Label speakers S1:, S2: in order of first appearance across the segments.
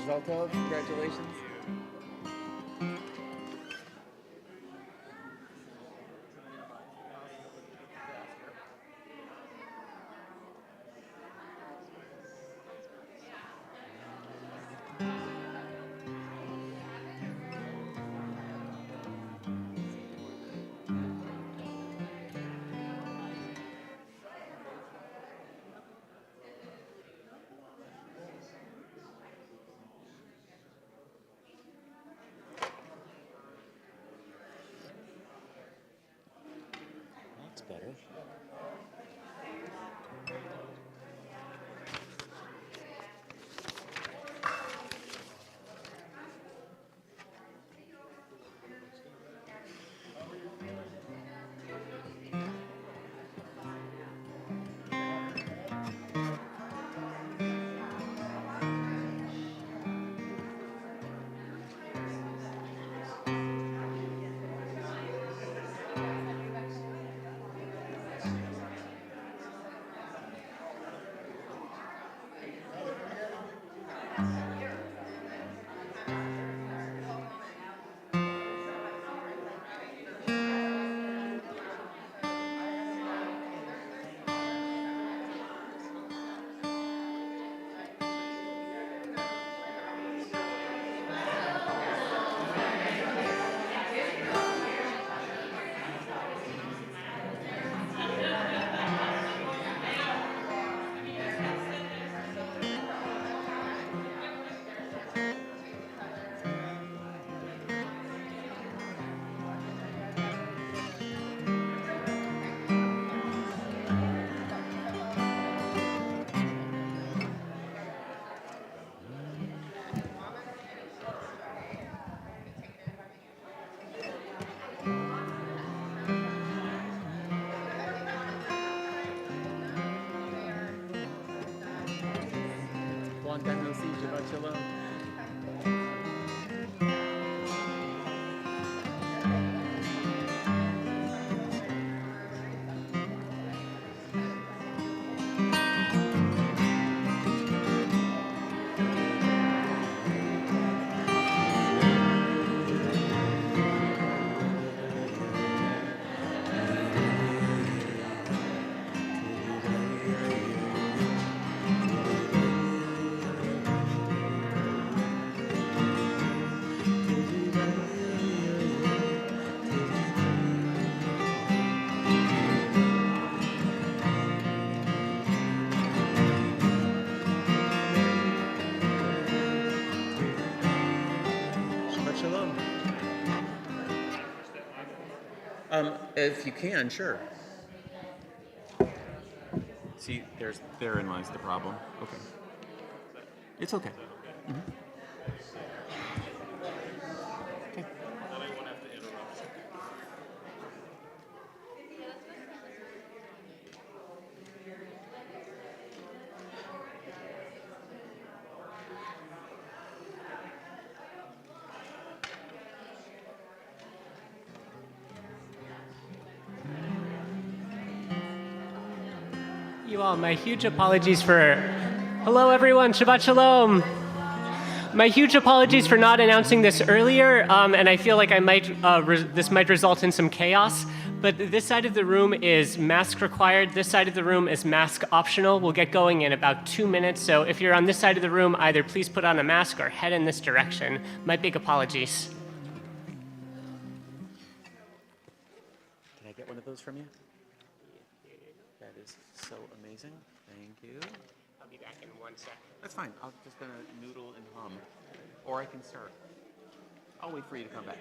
S1: Mazal tov, congratulations. That's better. Long time no see, Shabbat Shalom. Shalom. If you can, sure. See, therein lies the problem. Okay. It's okay. Mm-hmm. Okay.
S2: You all, my huge apologies for... Hello everyone, Shabbat Shalom! My huge apologies for not announcing this earlier, and I feel like this might result in some chaos, but this side of the room is mask required, this side of the room is mask optional. We'll get going in about 2 minutes, so if you're on this side of the room, either please put on a mask or head in this direction. My big apologies.
S1: Can I get one of those from you? That is so amazing. Thank you.
S2: I'll be back in 1 second.
S1: That's fine. I'm just gonna noodle and hum. Or I can start. I'll wait for you to come back.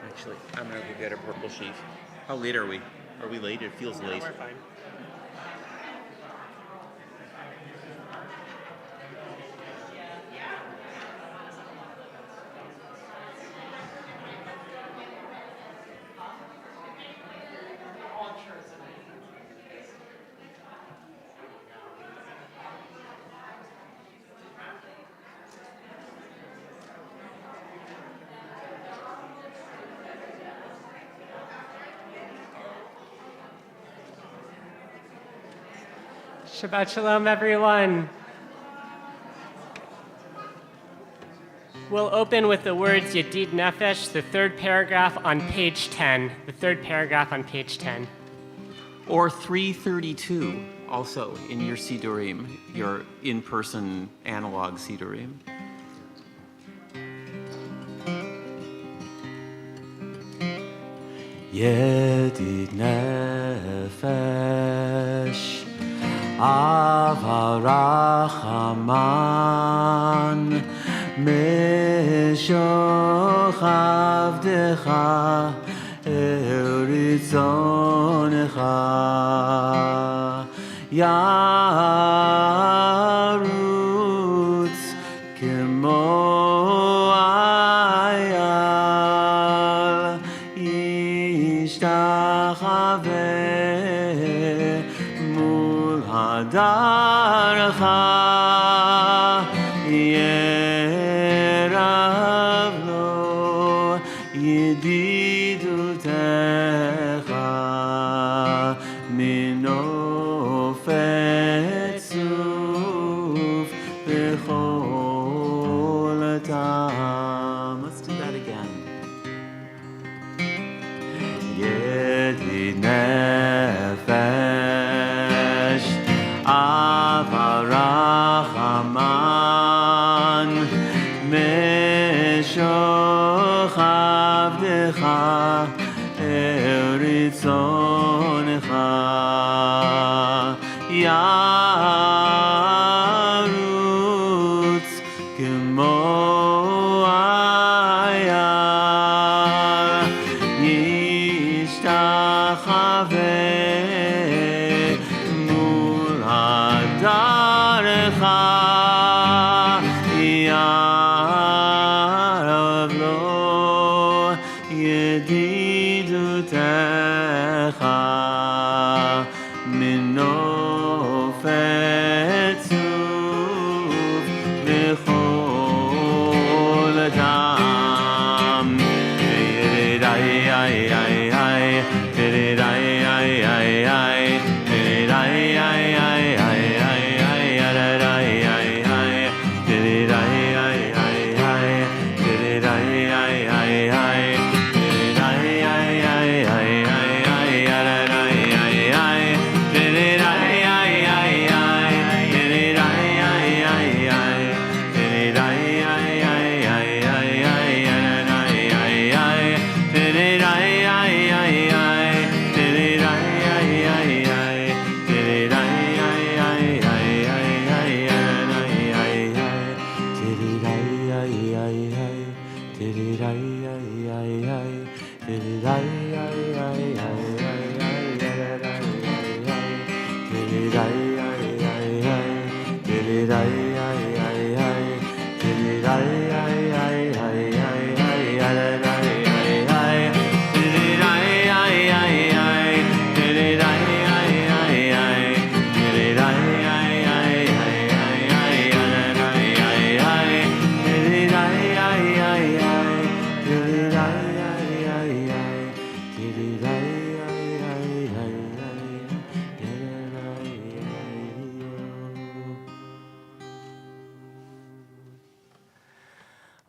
S1: Actually, I'm gonna go get a purple sheaf. How late are we? Are we late? It feels late.
S2: We're fine. Shabbat Shalom, everyone. We'll open with the words Yedid Nefesh, the third paragraph on page 10. The third paragraph on page 10.
S1: Or 332, also in your Sidurim, your in-person analog Sidurim.
S3: Yedid Nefesh Avarachaman Meshoch Eritzonecha Yarutz Kemo Ayal Ishtachaveh Mul Hadarcha Yerav Lo Yedidutecha Minofet Suf Bechol Tam. Let's do that again. Yedid Nefesh Avarachaman Meshoch Avdecha Eritzonecha Yarutz Kemo Ayal Yishtachaveh Mul Hadarecha Yarav Lo Yedidutecha Minofet Suf Bechol Tam.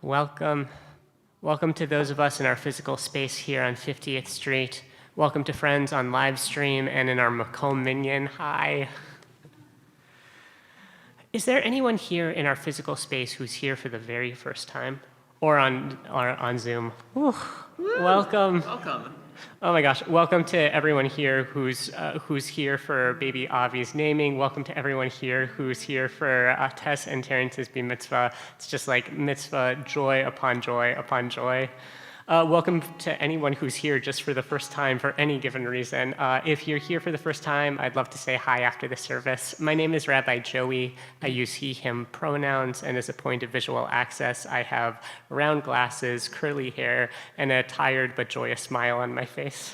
S2: Welcome. Welcome to those of us in our physical space here on 50th Street. Welcome to friends on live stream and in our Macomb Minion. Hi. Is there anyone here in our physical space who's here for the very first time? Or on Zoom? Woo. Welcome.
S1: Welcome.
S2: Oh my gosh, welcome to everyone here who's here for baby Avi's naming. Welcome to everyone here who's here for Tess and Terrence's bar mitzvah. It's just like mitzvah, joy upon joy upon joy. Welcome to anyone who's here just for the first time for any given reason. If you're here for the first time, I'd love to say hi after the service. My name is Rabbi Joey. I use he, him pronouns, and as a point of visual access, I have round glasses, curly hair, and a tired but joyous smile on my face.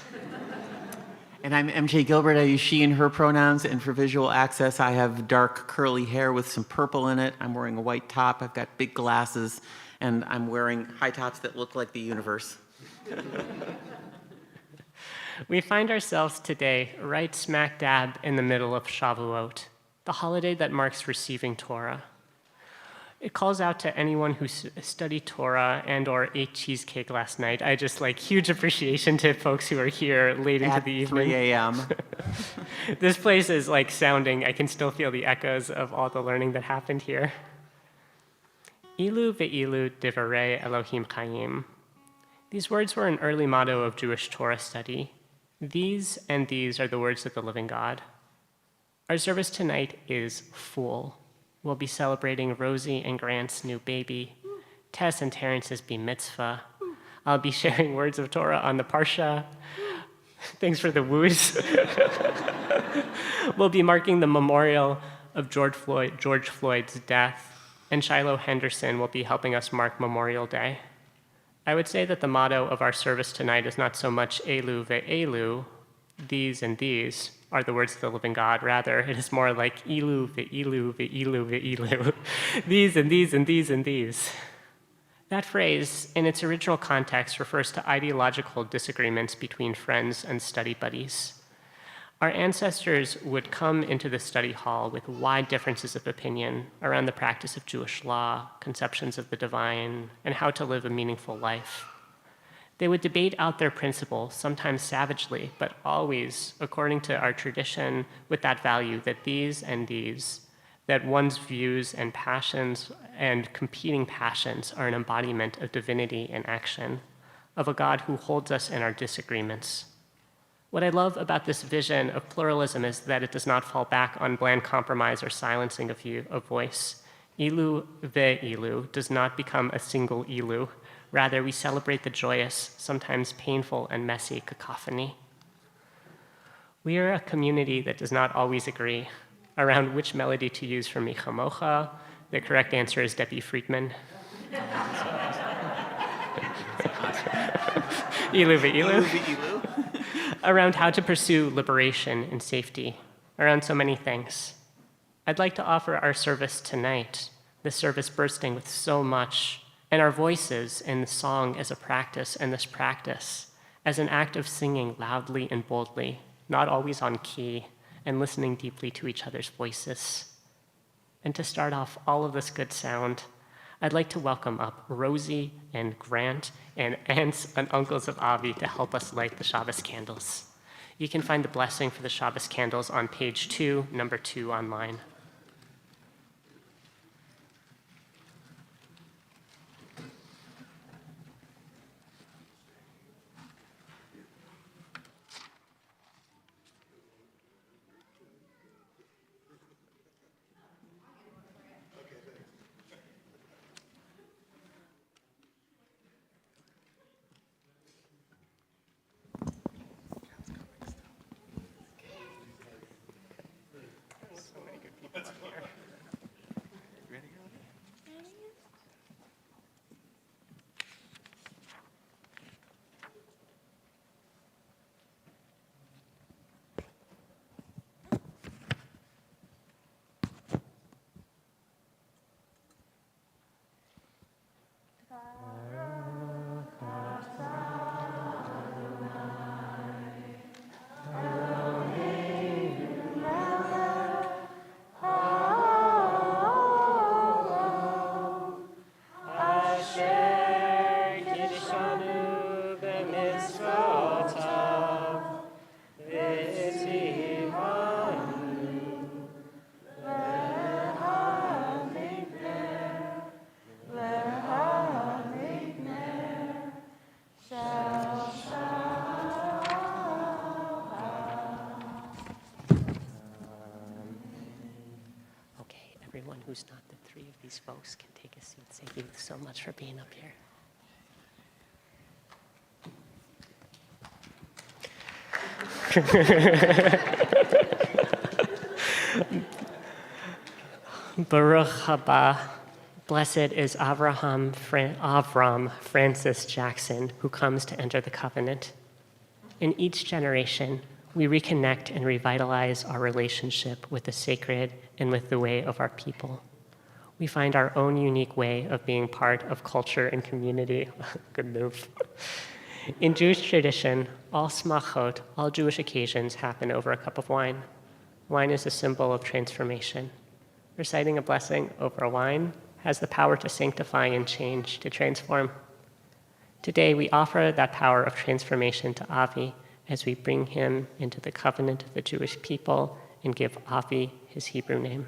S3: And I'm MJ Gilbert. I use she and her pronouns. And for visual access, I have dark curly hair with some purple in it. I'm wearing a white top. I've got big glasses. And I'm wearing high tops that look like the universe.
S2: We find ourselves today right smack dab in the middle of Shavuot, the holiday that marks receiving Torah. It calls out to anyone who studied Torah and or ate cheesecake last night. I just huge appreciation to folks who are here late into the evening.
S3: 3 a.m.
S2: This place is sounding, I can still feel the echoes of all the learning that happened here. Ilu ve'ilu divrei Elohim Chaim. These words were an early motto of Jewish Torah study. These and these are the words of the living God. Our service tonight is full. We'll be celebrating Rosie and Grant's new baby, Tess and Terrence's bar mitzvah. I'll be sharing words of Torah on the Parsha. Thanks for the woos. We'll be marking the memorial of George Floyd's death. And Shiloh Henderson will be helping us mark Memorial Day. I would say that the motto of our service tonight is not so much Elu ve'elu, these and these are the words of the living God. Rather, it is more like Ilu ve'ilu ve'ilu ve'ilu, these and these and these and these. That phrase, in its original context, refers to ideological disagreements between friends and study buddies. Our ancestors would come into the study hall with wide differences of opinion around the practice of Jewish law, conceptions of the divine, and how to live a meaningful life. They would debate out their principles, sometimes savagely, but always, according to our tradition, with that value that these and these, that one's views and passions and competing passions are an embodiment of divinity in action, of a God who holds us in our disagreements. What I love about this vision of pluralism is that it does not fall back on bland compromise or silencing of voice. Ilu ve'ilu does not become a single ilu. Rather, we celebrate the joyous, sometimes painful and messy cacophony. We are a community that does not always agree around which melody to use for Mi Chamocha. The correct answer is Debbie Friedman. Ilu ve'ilu. Around how to pursue liberation and safety, around so many things. I'd like to offer our service tonight, this service bursting with so much, and our voices in the song as a practice, and this practice as an act of singing loudly and boldly, not always on key, and listening deeply to each other's voices. And to start off all of this good sound, I'd like to welcome up Rosie and Grant and aunts and uncles of Avi to help us light the Shabbos candles. You can find the blessing for the Shabbos candles on page 2, number 2 online. who's not the three of these folks can take a seat. Thank you so much for being up here. Baruch haba. Blessed is Avram Francis Jackson, who comes to enter the covenant. In each generation, we reconnect and revitalize our relationship with the sacred and with the way of our people. We find our own unique way of being part of culture and community. Good move. In Jewish tradition, all smachot, all Jewish occasions, happen over a cup of wine. Wine is a symbol of transformation. Reciting a blessing over wine has the power to sanctify and change, to transform. Today, we offer that power of transformation to Avi as we bring him into the covenant of the Jewish people and give Avi his Hebrew name.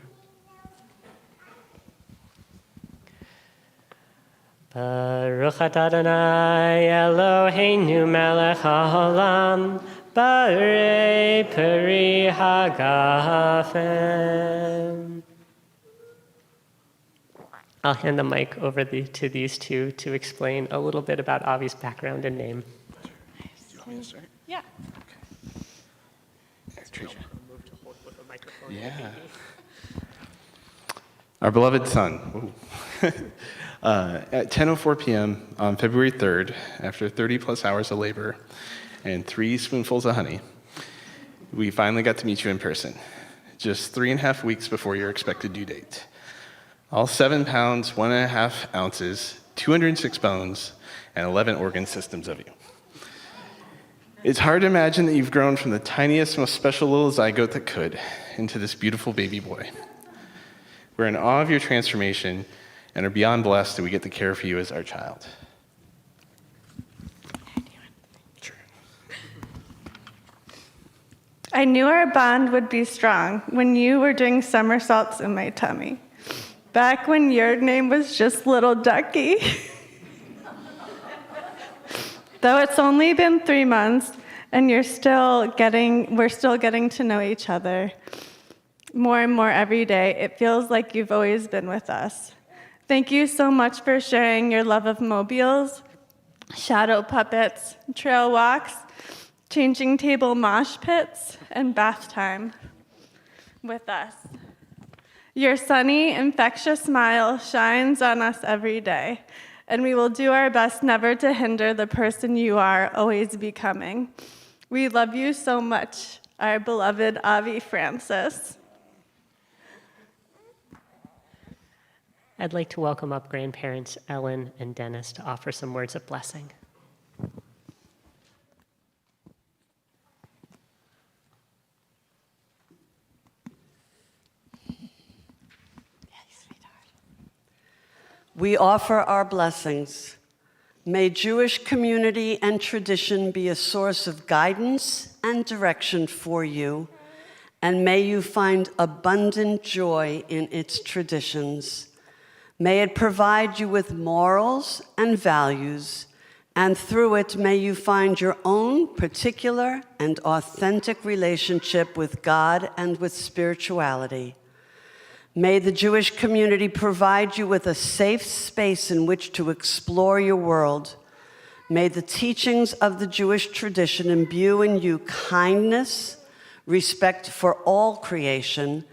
S2: Baruch atah Adonai Eloheinu melech haolam, barei peri hagafen. I'll hand the mic over to these two to explain a little bit about Avi's background and name.
S1: Do you want me to start?
S4: Yeah.
S1: Okay.
S5: Yeah. Our beloved son. At 10:04 p.m. on February 3rd, after 30 plus hours of labor and 3 spoonfuls of honey, we finally got to meet you in person, just 3.5 weeks before your expected due date. All 7 pounds, 1.5 ounces, 206 bones, and 11 organ systems of you. It's hard to imagine that you've grown from the tiniest, most special little zygote that could into this beautiful baby boy. We're in awe of your transformation and are beyond blessed that we get to care for you as our child.
S1: Sure.
S4: I knew our bond would be strong when you were doing somersaults in my tummy. Back when your name was just Little Ducky. Though it's only been 3 months and we're still getting to know each other more and more every day, it feels like you've always been with us. Thank you so much for sharing your love of mobiles, shadow puppets, trail walks, changing table mosh pits, and bath time with us. Your sunny, infectious smile shines on us every day, and we will do our best never to hinder the person you are always becoming. We love you so much, our beloved Avi Francis.
S2: I'd like to welcome up grandparents Ellen and Dennis to offer some words of blessing.
S6: We offer our blessings. May Jewish community and tradition be a source of guidance and direction for you, and may you find abundant joy in its traditions. May it provide you with morals and values, and through it may you find your own particular and authentic relationship with God and with spirituality. May the Jewish community provide you with a safe space in which to explore your world. May the teachings of the Jewish tradition imbue in you kindness, respect for all creation,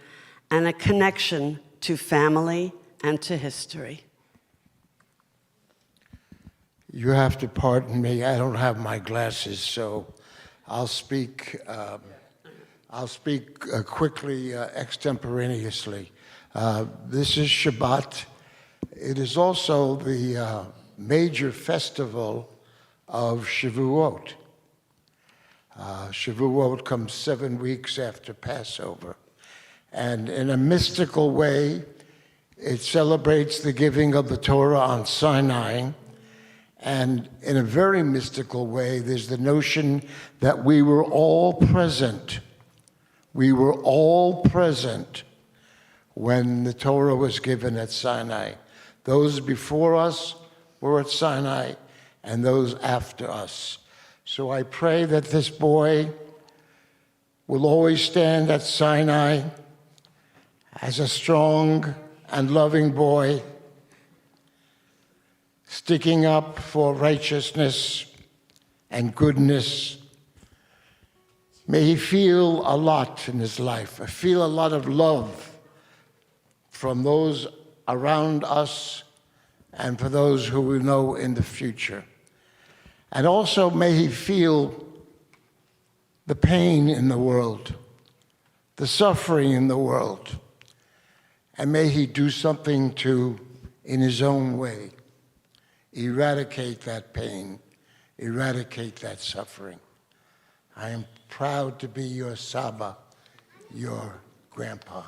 S6: and a connection to family and to history.
S7: You have to pardon me. I don't have my glasses, so I'll speak quickly, extemporaneously. This is Shabbat. It is also the major festival of Shavuot. Shavuot comes 7 weeks after Passover. And in a mystical way, it celebrates the giving of the Torah on Sinai. And in a very mystical way, there's the notion that we were all present. We were all present when the Torah was given at Sinai. Those before us were at Sinai, and those after us. So I pray that this boy will always stand at Sinai as a strong and loving boy, sticking up for righteousness and goodness. May he feel a lot in his life, feel a lot of love from those around us and for those who we know in the future. And also may he feel the pain in the world, the suffering in the world, and may he do something to, in his own way, eradicate that pain, eradicate that suffering. I am proud to be your Saba, your grandpa.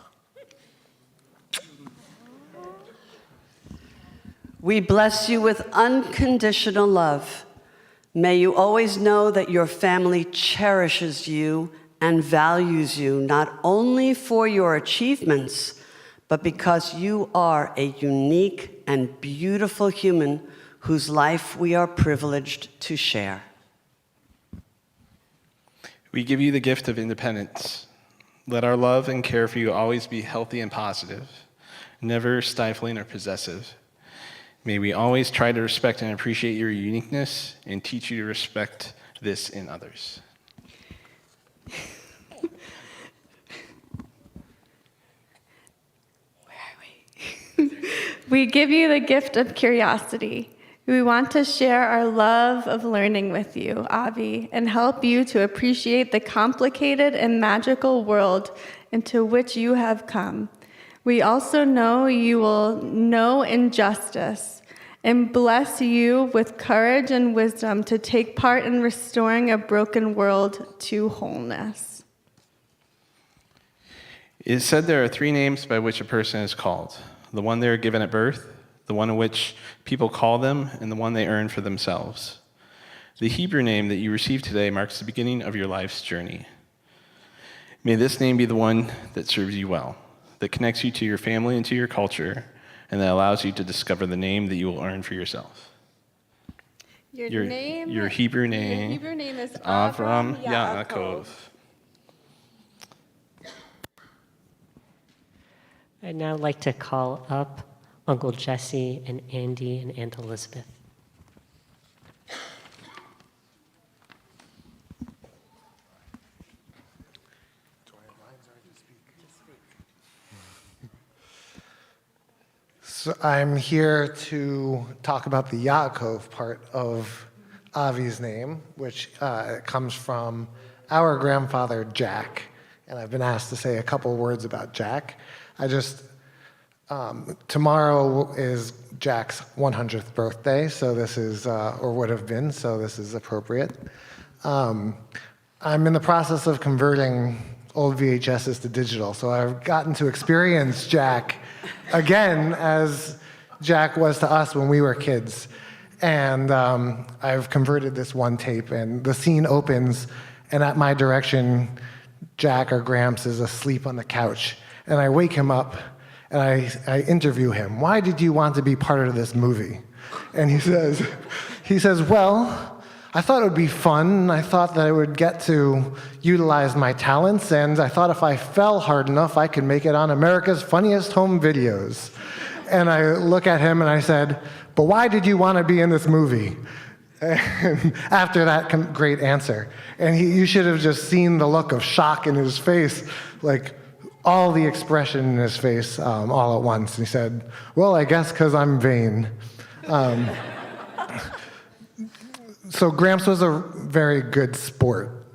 S6: We bless you with unconditional love. May you always know that your family cherishes you and values you not only for your achievements, but because you are a unique and beautiful human whose life we are privileged to share.
S5: We give you the gift of independence. Let our love and care for you always be healthy and positive, never stifling or possessive. May we always try to respect and appreciate your uniqueness and teach you to respect this in others.
S4: We give you the gift of curiosity. We want to share our love of learning with you, Avi, and help you to appreciate the complicated and magical world into which you have come. We also know you will know injustice and bless you with courage and wisdom to take part in restoring a broken world to wholeness.
S5: It is said there are 3 names by which a person is called: the one they are given at birth, the one in which people call them, and the one they earn for themselves. The Hebrew name that you received today marks the beginning of your life's journey. May this name be the one that serves you well, that connects you to your family and to your culture, and that allows you to discover the name that you will earn for yourself. Your Hebrew name
S4: Your Hebrew name is
S5: Avram
S4: Yaakov.
S5: Yaakov.
S2: I'd now like to call up Uncle Jesse and Andy and Aunt Elizabeth.
S8: So I'm here to talk about the Yaakov part of Avi's name, which comes from our grandfather, Jack. And I've been asked to say a couple words about Jack. Tomorrow is Jack's 100th birthday, so this is, or would have been, so this is appropriate. I'm in the process of converting old VHSs to digital, so I've gotten to experience Jack again as Jack was to us when we were kids. And I've converted this one tape, and the scene opens, and at my direction, Jack or Gramps is asleep on the couch. And I wake him up, and I interview him. Why did you want to be part of this movie? And he says, well, I thought it would be fun. I thought that I would get to utilize my talents, and I thought if I fell hard enough, I could make it on America's Funniest Home Videos. And I look at him and I said, but why did you want to be in this movie? And after that great answer. And you should have just seen the look of shock in his face, like all the expression in his face all at once. And he said, well, I guess because I'm vain. So Gramps was a very good sport.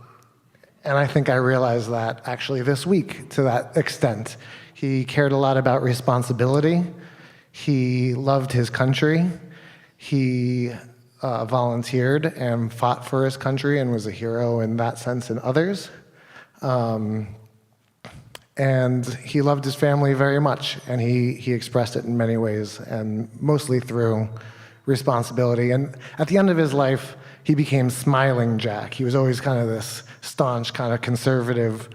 S8: And I think I realized that actually this week to that extent. He cared a lot about responsibility. He loved his country. He volunteered and fought for his country and was a hero in that sense and others. And he loved his family very much, and he expressed it in many ways, and mostly through responsibility. And at the end of his life, he became Smiling Jack. He was always kind of this staunch, kind of conservative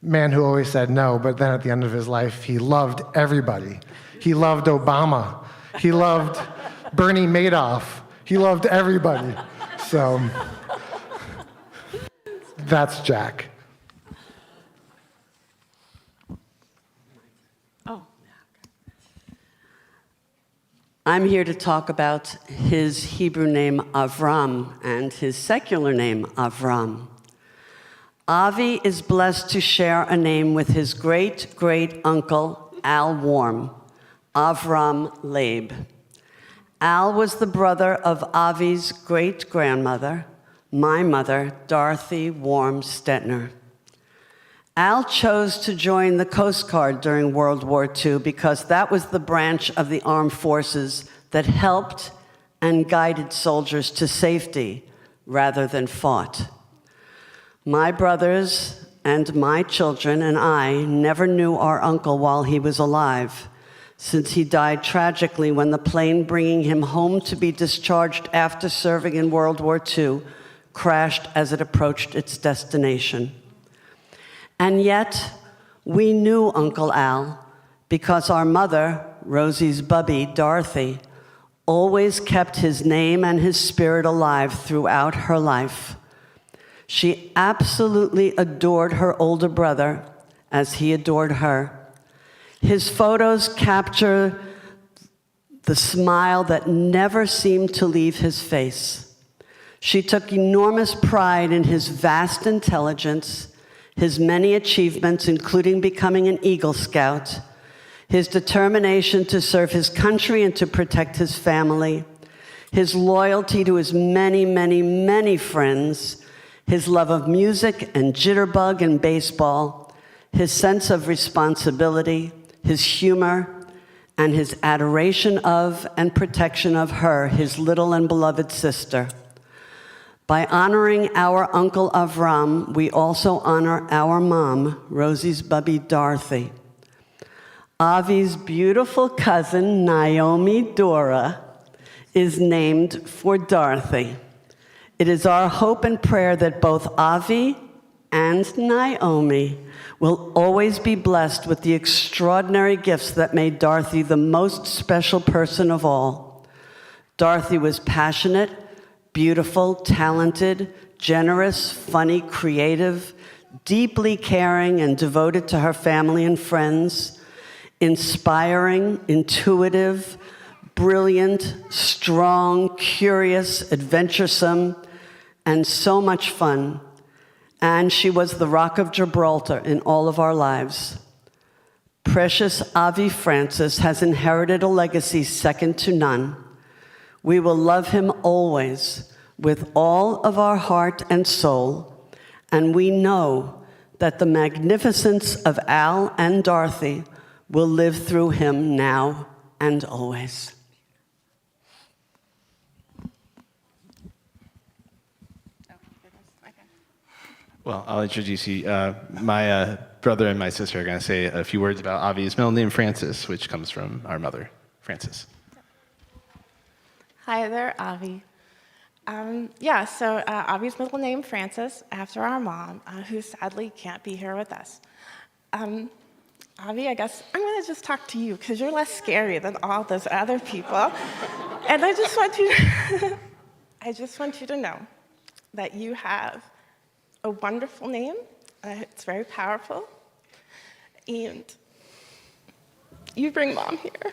S8: man who always said no, but then at the end of his life, he loved everybody. He loved Obama. He loved Bernie Madoff. He loved everybody. So that's Jack.
S4: Oh.
S6: I'm here to talk about his Hebrew name Avram and his secular name Avram. Avi is blessed to share a name with his great-great-uncle Al Warm, Avram Leib. Al was the brother of Avi's great-grandmother, my mother, Dorothy Warm Stetner. Al chose to join the Coast Guard during World War II because that was the branch of the armed forces that helped and guided soldiers to safety rather than fought. My brothers and my children and I never knew our uncle while he was alive, since he died tragically when the plane bringing him home to be discharged after serving in World War II crashed as it approached its destination. And yet, we knew Uncle Al because our mother, Rosie's bubby, Dorothy, always kept his name and his spirit alive throughout her life. She absolutely adored her older brother as he adored her. His photos capture the smile that never seemed to leave his face. She took enormous pride in his vast intelligence, his many achievements, including becoming an Eagle Scout, his determination to serve his country and to protect his family, his loyalty to his many, many, many friends, his love of music and jitterbug and baseball, his sense of responsibility, his humor, and his adoration of and protection of her, his little and beloved sister. By honoring our Uncle Avram, we also honor our mom, Rosie's bubby Dorothy. Avi's beautiful cousin, Naomi Dora, is named for Dorothy. It is our hope and prayer that both Avi and Naomi will always be blessed with the extraordinary gifts that made Dorothy the most special person of all. Dorothy was passionate, beautiful, talented, generous, funny, creative, deeply caring and devoted to her family and friends, inspiring, intuitive, brilliant, strong, curious, adventuresome, and so much fun. And she was the Rock of Gibraltar in all of our lives. Precious Avi Francis has inherited a legacy second to none. We will love him always with all of our heart and soul, and we know that the magnificence of Al and Dorothy will live through him now and always.
S5: Well, I'll introduce you. My brother and my sister are going to say a few words about Avi's middle name, Francis, which comes from our mother, Francis.
S9: Hi there, Avi. So Avi's middle name, Francis, after our mom, who sadly can't be here with us. Avi, I guess I'm going to just talk to you because you're less scary than all those other people. And I just want you to know that you have a wonderful name. It's very powerful. And you bring mom here.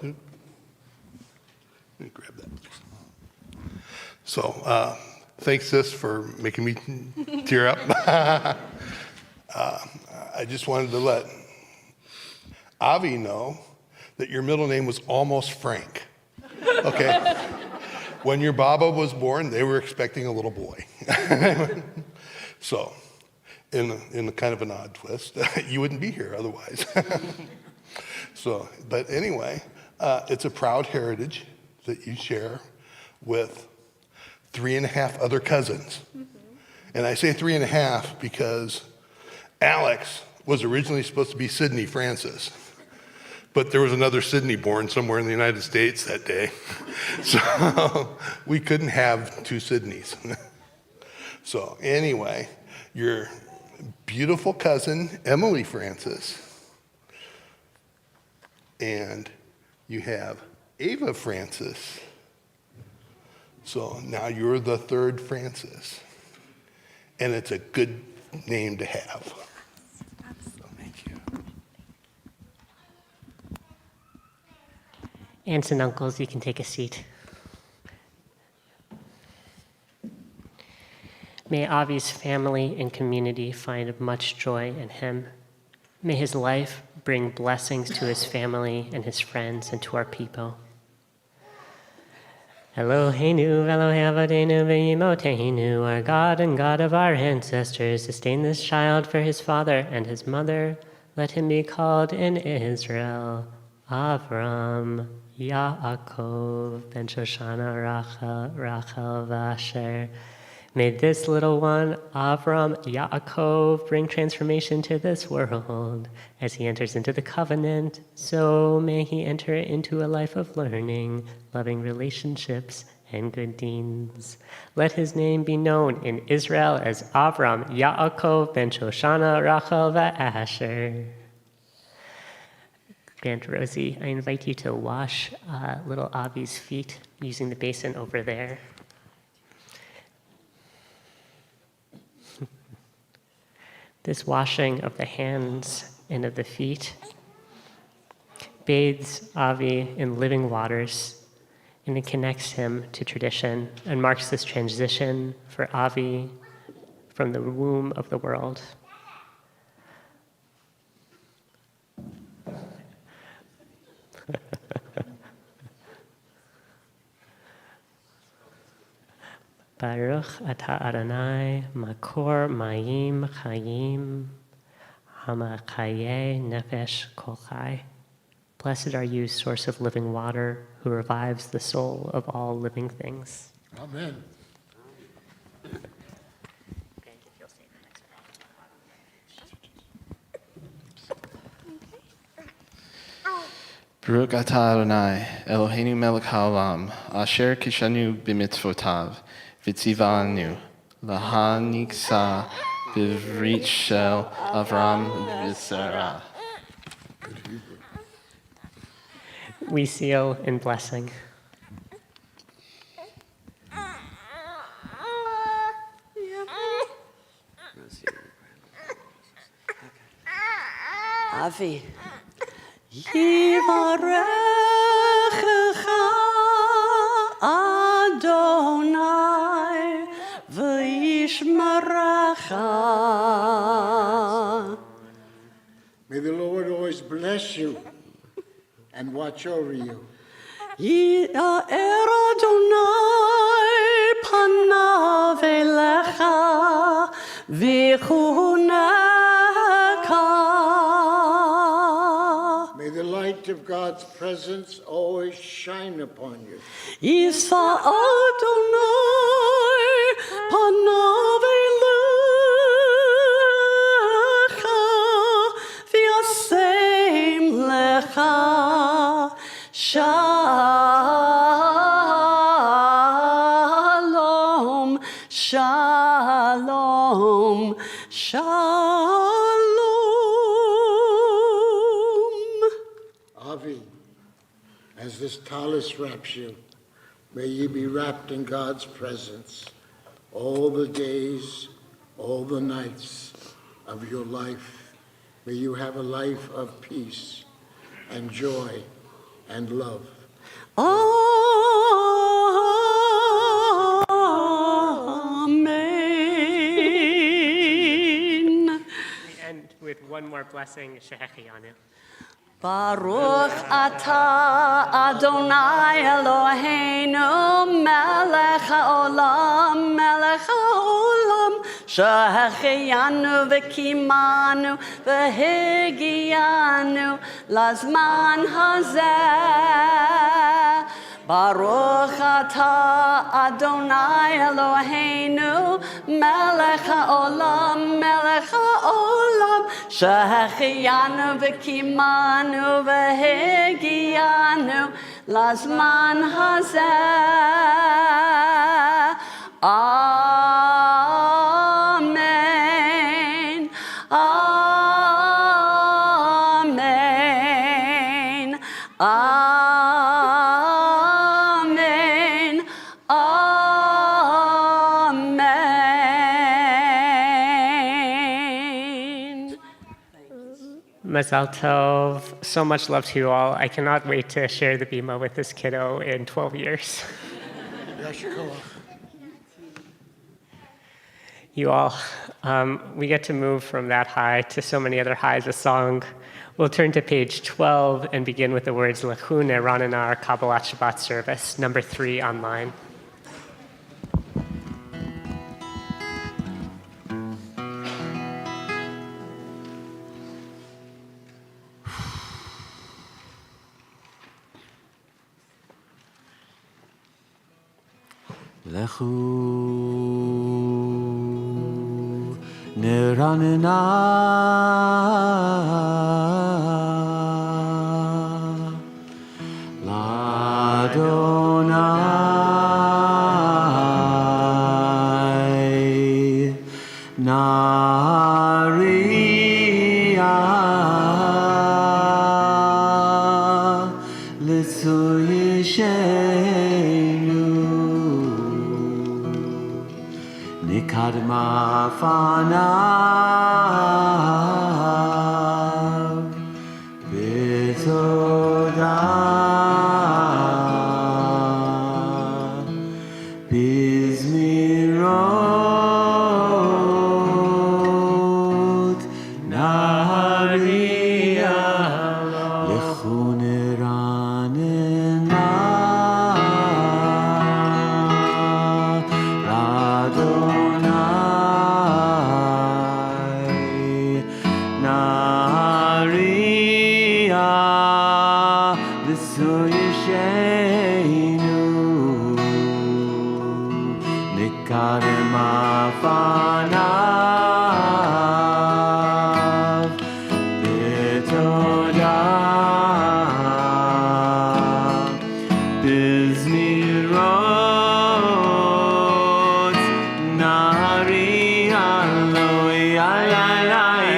S10: Let me grab that. So, thanks, sis, for making me tear up. I just wanted to let Avi know that your middle name was almost Frank. Okay? When your Baba was born, they were expecting a little boy. So, in a kind of an odd twist, you wouldn't be here otherwise. So, but anyway, it's a proud heritage that you share with 3.5 other cousins. Mm-hmm. And I say 3.5 because Alex was originally supposed to be Sydney Francis, but there was another Sydney born somewhere in the United States that day. So we couldn't have 2 Sydneys. So anyway, your beautiful cousin, Emily Francis, and you have Ava Francis. So now you're the 3rd Francis. And it's a good name to have.
S9: Absolutely.
S2: Aunts and uncles, you can take a seat. May Avi's family and community find much joy in him. May his life bring blessings to his family and his friends and to our people. Eloheinu, Elohe Avodeinu, V'yimoteinu, our God and God of our ancestors, sustain this child for his father and his mother. Let him be called in Israel Avram, Yaakov, Ben Shoshana, Rachel, Vasher. May this little one, Avram, Yaakov, bring transformation to this world. As he enters into the covenant, so may he enter into a life of learning, loving relationships, and good deeds. Let his name be known in Israel as Avram, Yaakov, Ben Shoshana, Rachel, Asher. Grant Rosie, I invite you to wash little Avi's feet using the basin over there. This washing of the hands and of the feet bathes Avi in living waters, and it connects him to tradition and marks this transition for Avi from the womb of the world. Baruch atah Adonai, makor mayim chayim, hamachaye nefesh kol chai. Blessed are you, source of living water, who revives the soul of all living things.
S7: Amen.
S5: Baruch atah Adonai, Eloheinu melech haolam, asher kishanu b'mitzvotav, v'tzivanu, lahaniksa b'vrit shel Avram v'Sarah.
S2: We seal in blessing.
S6: Avi. Yivarechecha Adonai v'yishmerecha.
S7: May the Lord always bless you and watch over you.
S6: Ya'er Adonai panav elecha v'chuneka.
S7: May the light of God's presence always shine upon you.
S6: Yisa Adonai panav elecha v'yasem lecha shalom, shalom, shalom.
S7: Avi, as this tallis wraps you, may you be wrapped in God's presence all the days, all the nights of your life. May you have a life of peace and joy and love.
S6: Amen.
S2: We end with one more blessing, Shehechiyanu.
S6: Baruch atah Adonai Eloheinu melech haolam, melech haolam, shehechiyanu v'kimanu v'higiyanu lazman hazeh. Baruch atah Adonai Eloheinu melech haolam, melech haolam, shehechiyanu v'kimanu v'higiyanu lazman hazeh. Amen. Amen. Amen. Amen.
S2: Mazal Tov. So much love to you all. I cannot wait to share the bima with this kiddo in 12 years. You all, we get to move from that high to so many other highs. A song. We'll turn to page 12 and begin with the words Lechu Neranana, our Kabbalat Shabbat service, number 3 online.
S3: Lechu Neranana L'Adonai Nariya L'Tzuyishenu Nikadma Fanav B'todah Bizmirot Nariya Lechu Neranena L'Adonai Nariya L'Tzuyishenu Nikarem Afanav B'todah Bizmirot Nariya Lo Yalalai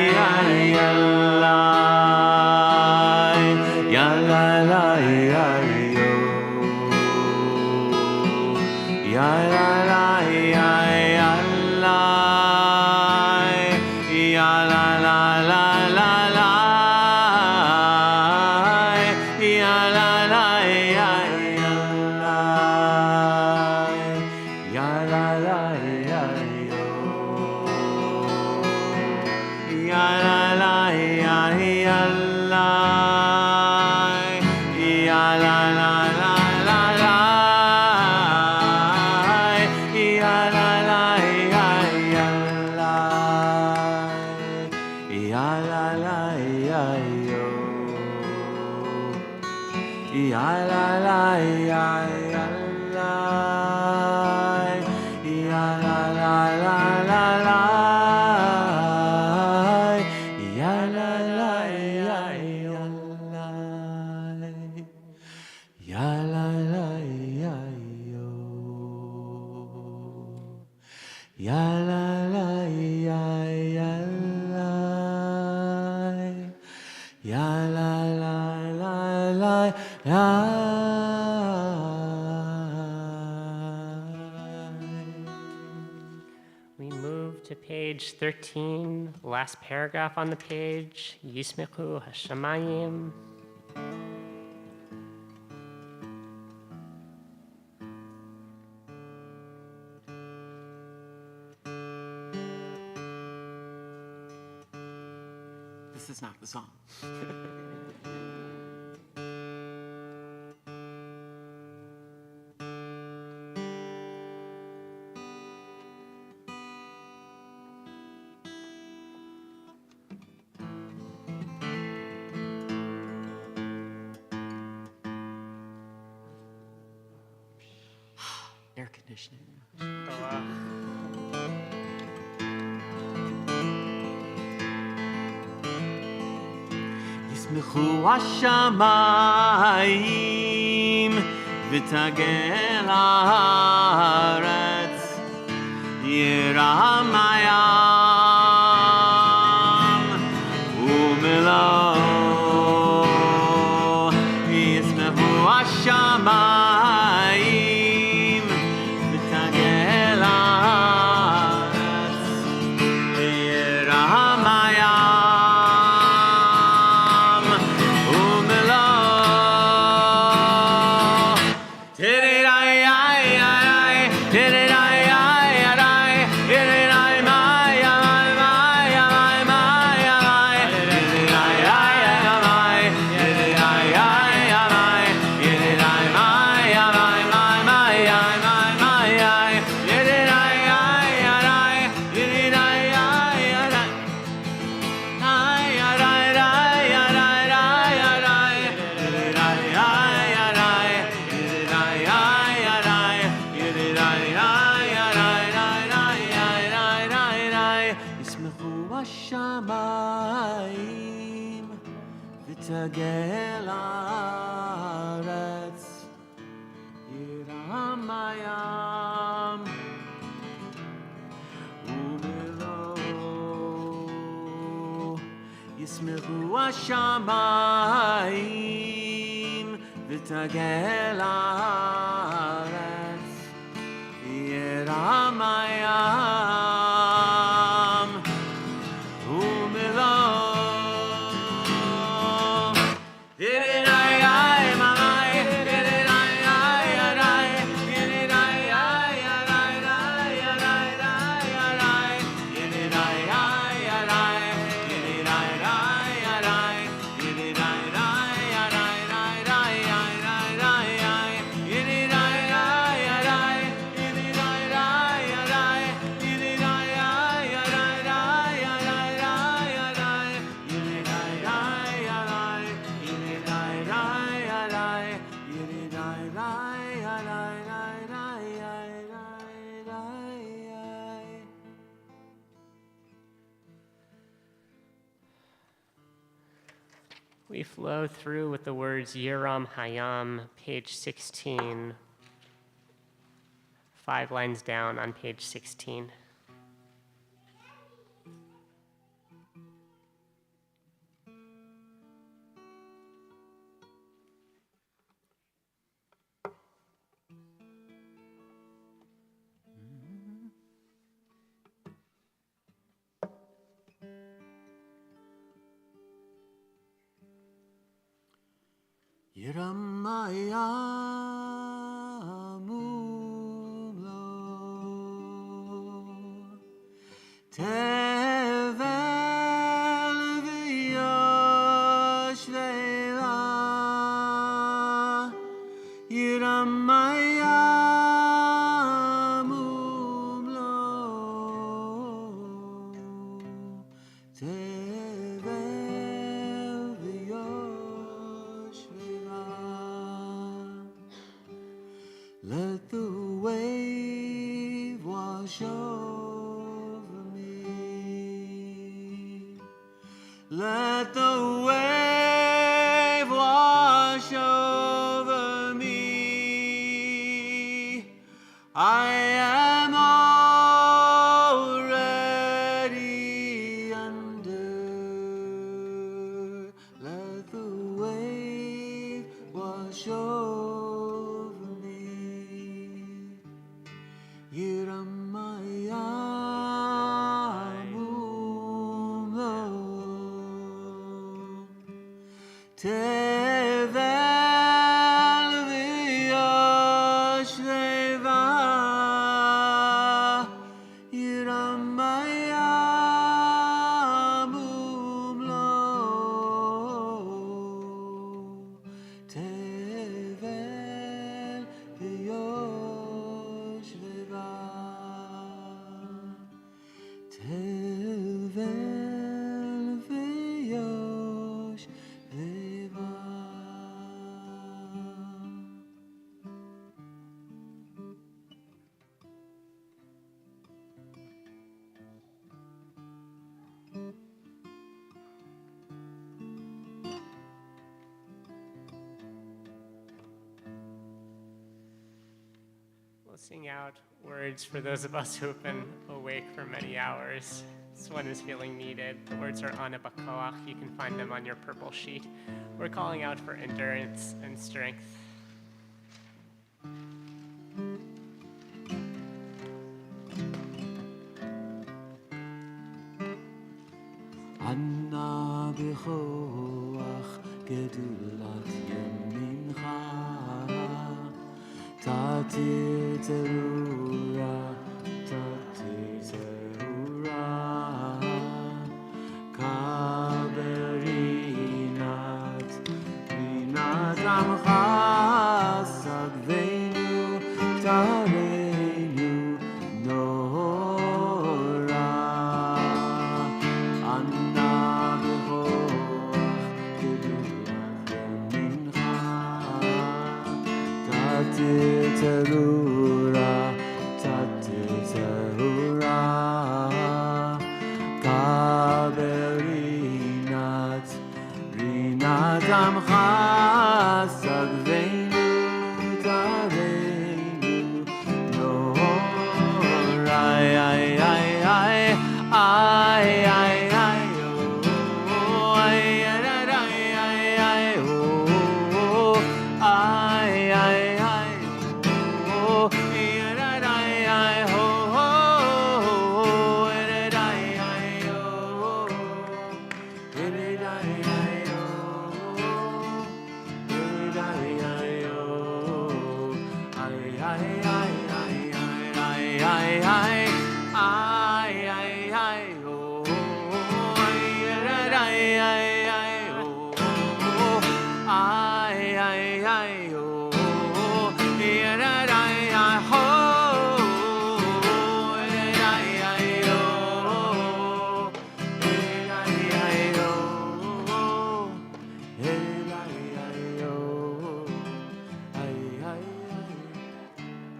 S3: Yalalai
S2: We move to page 13, last paragraph on the page. Yismechu Hashamayim.
S3: This is not the song. Air conditioning. ישמחו השמיים ותגל הארץ ירם הים ומלואו ישמחו השמיים ותגל הארץ ירם הים ותגל הארץ ירם הים ומלואו ישמחו השמיים ותגל הארץ ירם הים ומלואו
S2: We flow through with the words Yiram Hayam, page 16, 5 lines down on page 16.
S3: Yiram hayam umlo tevel v'yoshveva Yiram hayam umlo tevel v'yoshveva Let the wave wash over me. Let the wave wash over me. I am already under. Let the wave wash over me. Yiram hayam umlo tevel v'yoshveva Yiram hayam umlo tevel v'yoshveva tevel v'yoshveva
S2: We'll sing out words for those of us who have been awake for many hours. This one is feeling needed. The words are Ana Bakoach. You can find them on your purple sheet. We're calling out for endurance and strength.
S3: Anna b'choach gedulat yemincha Tatir terura, tatir terura Kaberinat, rinat amcha sagvenu tarenu nora Anna b'choach gedulat yemincha Tatir terura,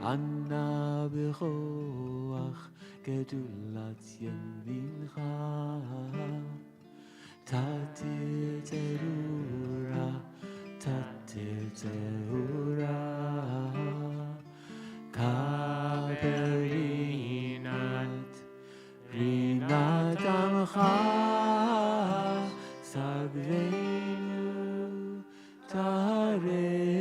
S11: Anna bechoach gedulat yemincha Tatir terura Kaberinat Rinat amcha Sagreinu Tareinu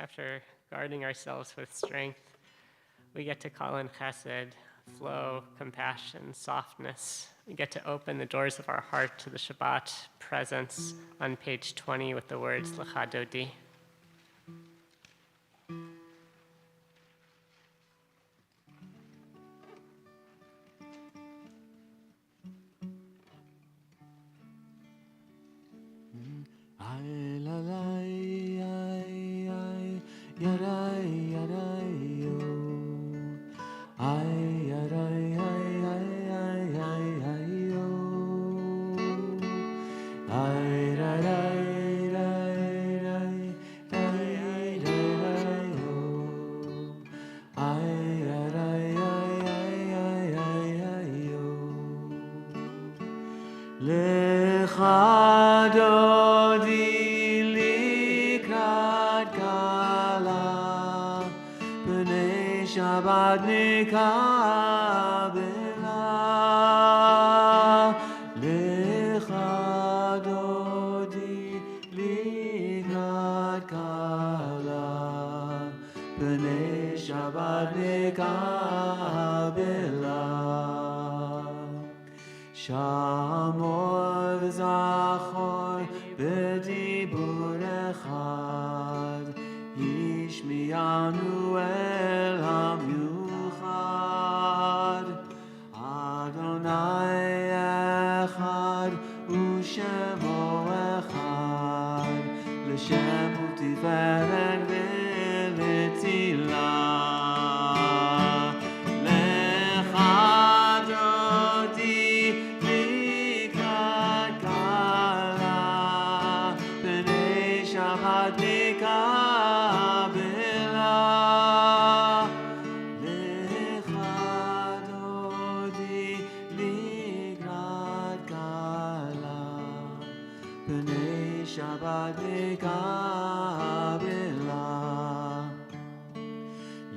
S2: After guarding ourselves with strength, we get to call in chesed, flow, compassion, softness. We get to open the doors of our heart to the Shabbat presence on page 20 with the words Lecha Dodi.
S11: Lecha dodi likrat gala B'nei Shabbat nikabela Lecha dodi likrat gala B'nei Shabbat nikabela Shamor v'zachor b'dibur echad Yishmiyanu el hamiuchad Adonai echad u'shemo echad L'shem u'tiferet v'letzilah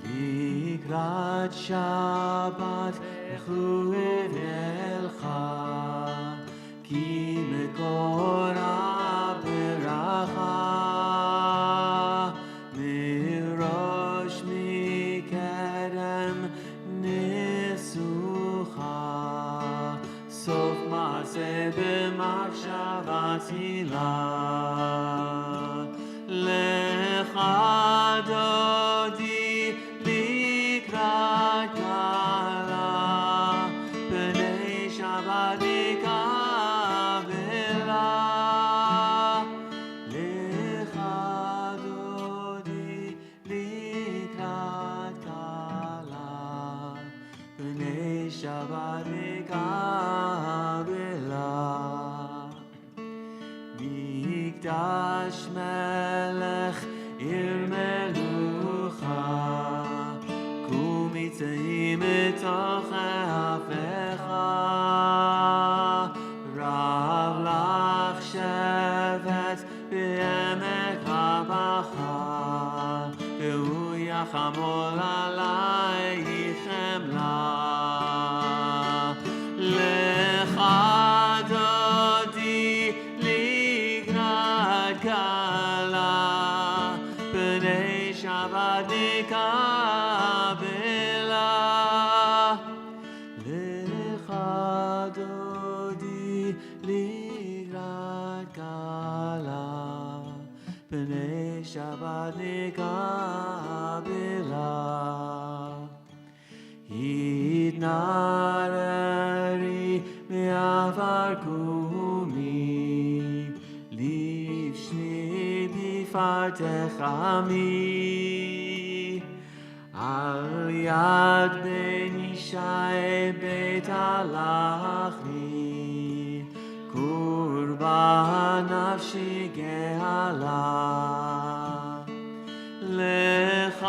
S11: Likrat Shabbat echuv elcha Ki mekora beracha Mirosh mikerem nisucha Sof maaseh b'machshava tila Lecha dodi likrat gala B'nei Shabbat nikabela Lecha dodi likrat gala B'nei Shabbat nikabela Mikdash melech ir melucha Kumitzeim mitoch ha'afecha Rav lach shevet b'emek habacha V'hu yachamol alayhi chemla Lecha דודי לקראת קלה, פני שבת נקבלה. התנערי מעבר קומי, לפני בפרתך עמי. על יד בן ישי בית הלכני, קורבן נפשי גאלה. לך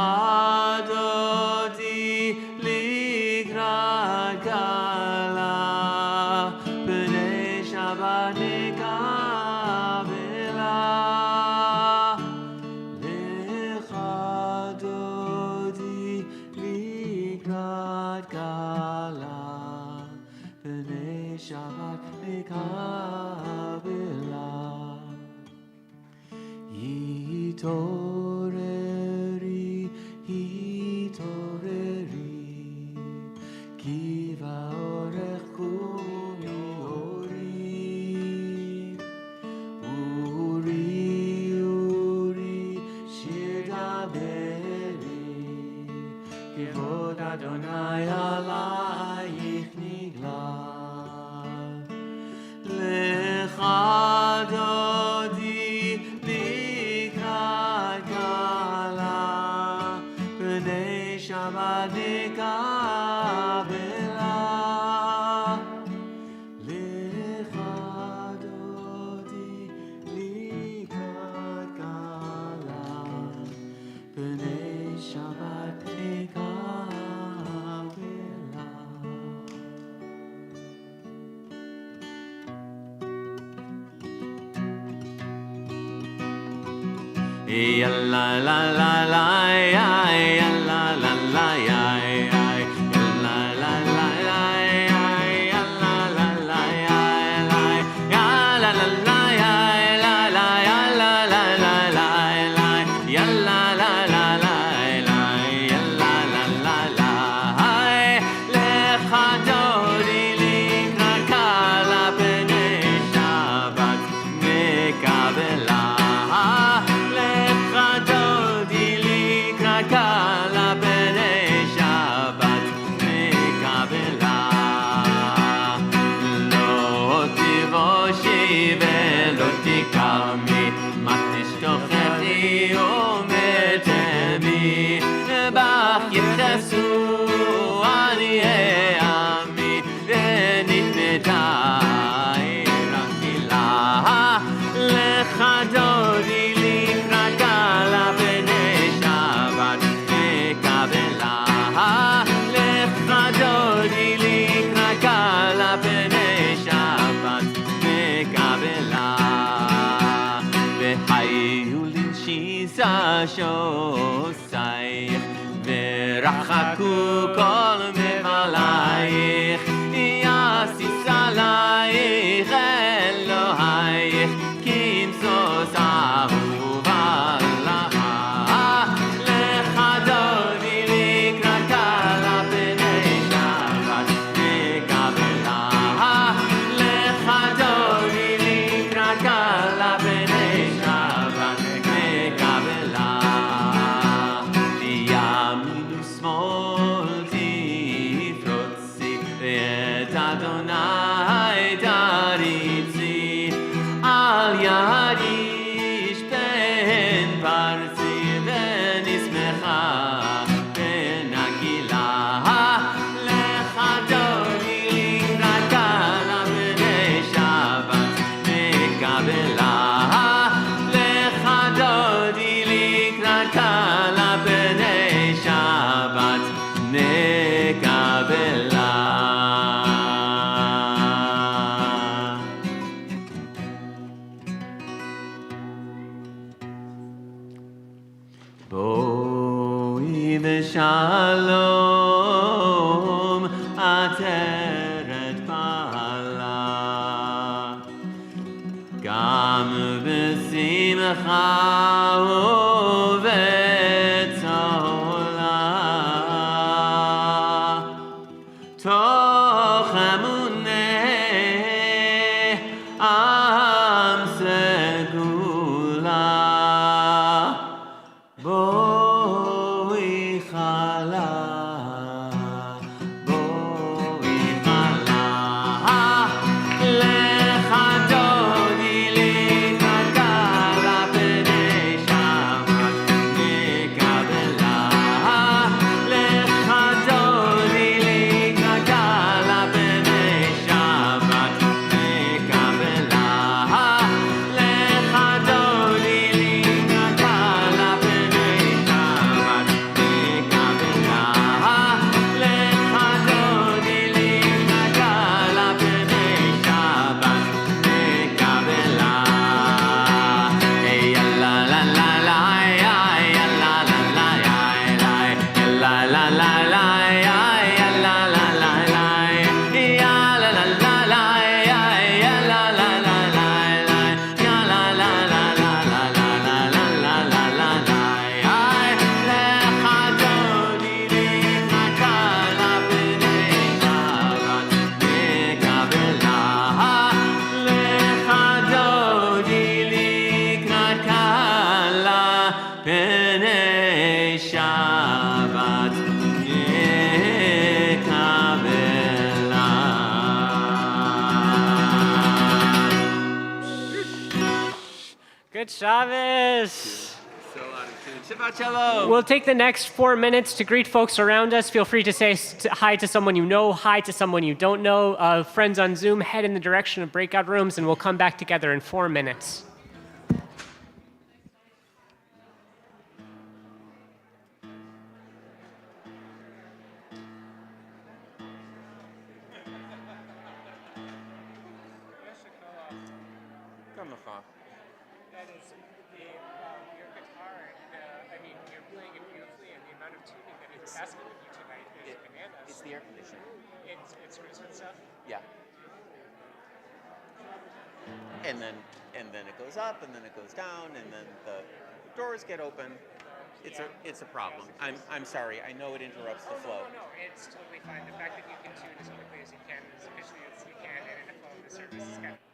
S11: דודי לקראת קלה, פני שבת נקבלה. לך דודי לקראת קלה, פני שבת נקבלה. התעוררי, התעוררי, כי באורך קומי אורי. אורי, אורי, שיר דברי, כבוד אדוני עלייך נגלה. לך דודי לקראת קלה, פני שבת נקבלה. לך דודי לקראת קלה, פני שבת נקבלה. Ya la la la la ya ya la la la ya ya la la la la ya ya la la la ya ya la la la ya la la ya la la la la ya la la la la ya la la la la לך דודי לקראת קלה, פני שבת נקבלה. קלה פני שבת נקבלה. לא תבושי ולא תקרמי, מה תשתוכחי ומתמי, בך יחסו עניי עמי, ונתנתה הרמתי לה. לך דודי לקראת קלה, פני שבת נקבלה. לך דודי לקראת קלה, פני שבת נקבלה. וחיו לנשיסה שוסייך, ורחקו כל מבלייך, יסיס עלייך אלוהייך, כמסוס אהובה לך. לך דודי לקראת קלה, פני שבת נקבלה. לך דודי לקראת קלה, פני שבת נקבלה. ימין ושמאל תפרוצי, ואת אדוני תריצי. על יד איש פן פרצי, ונשמחה ונגילה. לך דודי לקראת קלה, פני שבת נקבלה. לך דודי לקראת קלה, פני שבת נקבלה. בואי ושלום עטרת בעלה, גם בשמחה ובצהלה, תוך אמונך
S2: Good Shabbos.
S3: So out of tune. Shabbat Shalom.
S2: We'll take the next 4 minutes to greet folks around us. Feel free to say hi to someone you know, hi to someone you don't know. Friends on Zoom, head in the direction of breakout rooms, and we'll come back together in 4 minutes. That is your guitar, and you're playing it beautifully, and the amount of tuning that is asking of you tonight is bananas.
S3: It's the air conditioning.
S2: It's wristlet stuff.
S3: Yeah. And then it goes up, and then it goes down, and then the doors get open. It's a problem. I'm sorry. I know it interrupts the flow.
S2: No, it's totally fine. The fact that you can tune as quickly as you can, as efficiently as you can, and in the flow of the service is kind of.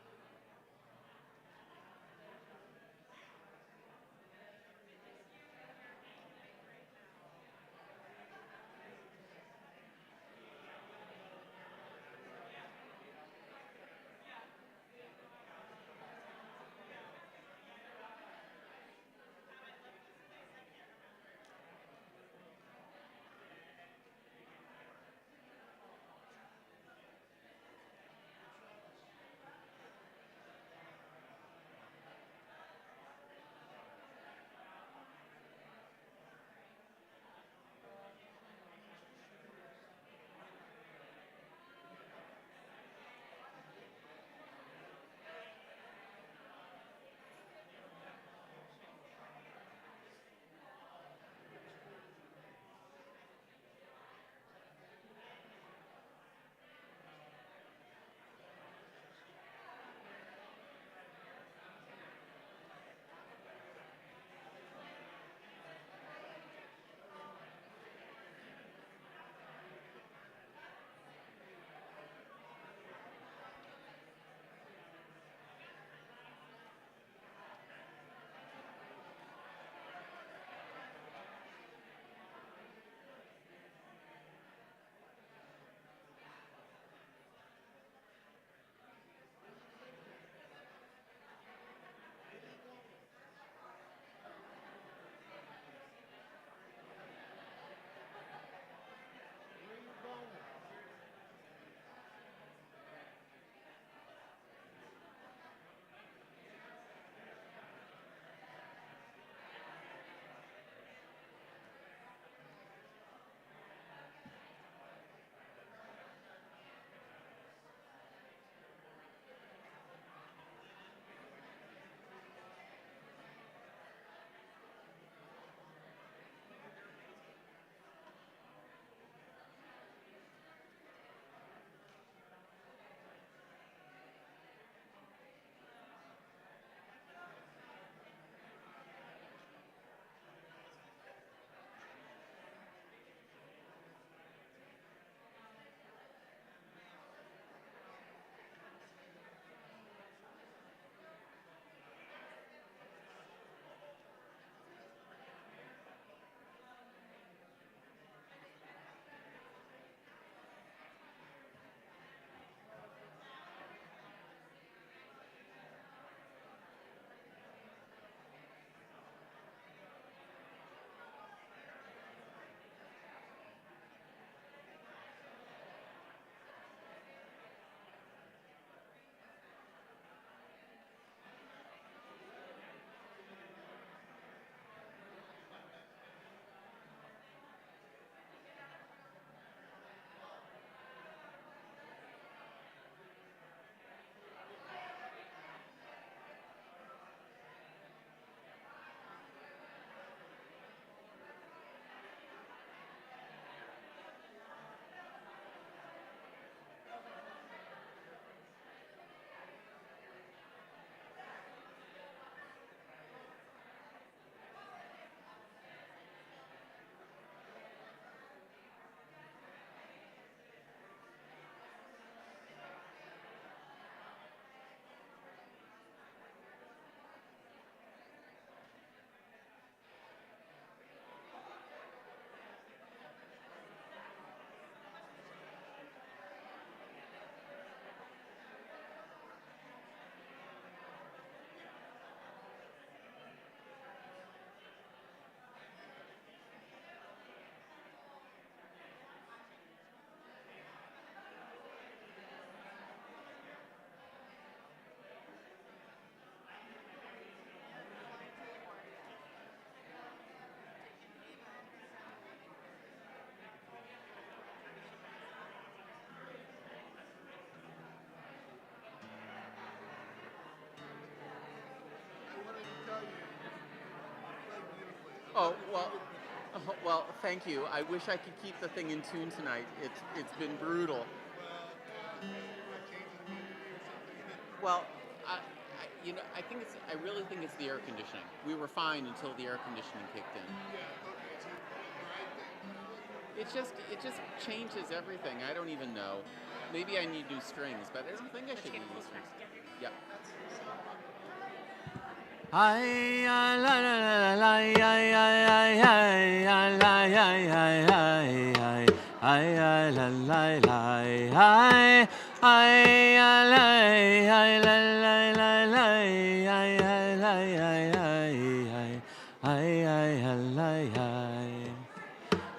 S3: Oh, well, thank you. I wish I could keep the thing in tune tonight. It's been brutal. Well, I really think it's the air conditioning. We were fine until the air conditioning kicked in. It just changes everything. I don't even know. Maybe I need new strings, but I don't think I should need new strings. Yeah.
S11: Ay la la la la ay ay ay ay ay ay ay ay ay la la la ay ay la ay la la la la ay ay la ay ay ay la ay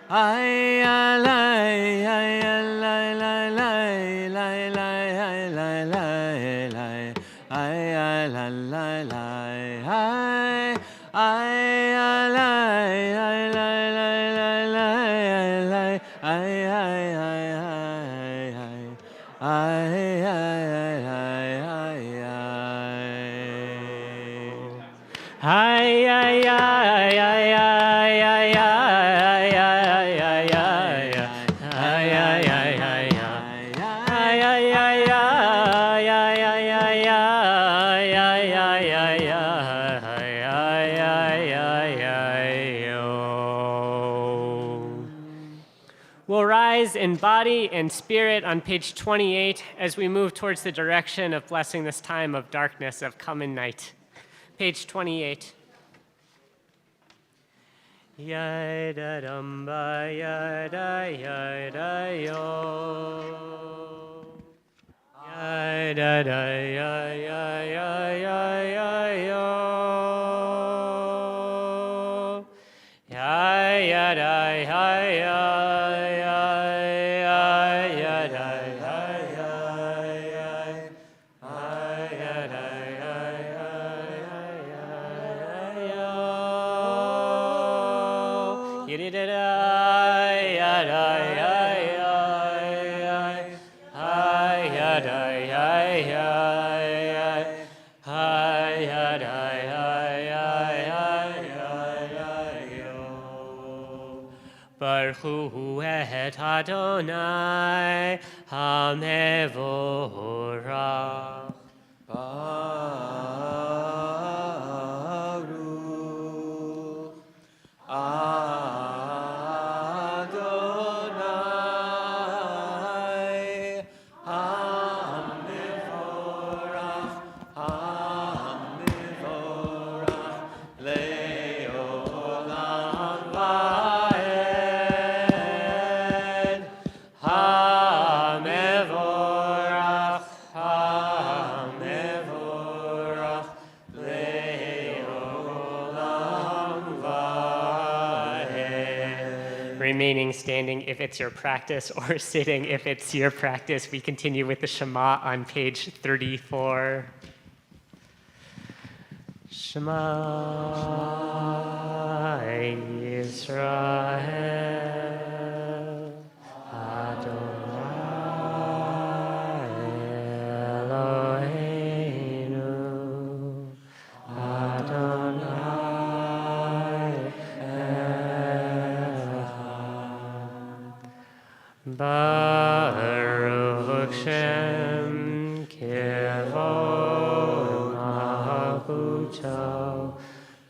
S11: ay la ay la la la la la ay la la la
S2: We'll rise in body and spirit on page 28 as we move towards the direction of blessing this time of darkness, of come in night. Page 28. Yada damba yada yada yo. Yada da ya ya ya ya ya yo. Ya ya da ya ya. Baruch et Adonai HaMevorach.
S11: Baruch Adonai HaMevorach HaMevorach Le'olam Va'ed HaMevorach HaMevorach Le'olam Va'ed.
S2: Remaining standing if it's your practice, or sitting if it's your practice. We continue with the Shema on page 34. Shema Yisrael Adonai Eloheinu Adonai Echad. Baruch Shem Kivod Malchuto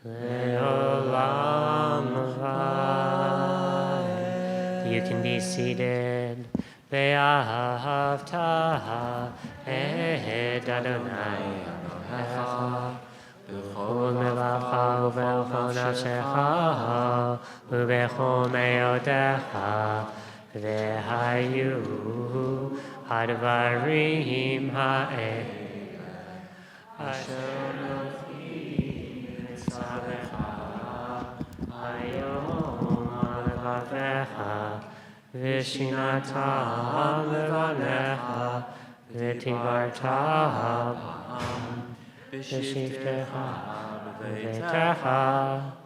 S2: Le'olam Va'ed. You can be seated. Ve'ahavta et Adonai Elohecha b'chol levacha u'b'chol nafshecha u'b'chol me'odecha ve'hayu hadvarim ha'el asher nofi etzarecha hayom levavecha v'shinatam levanecha v'tivartam v'shiftecha v'vetecha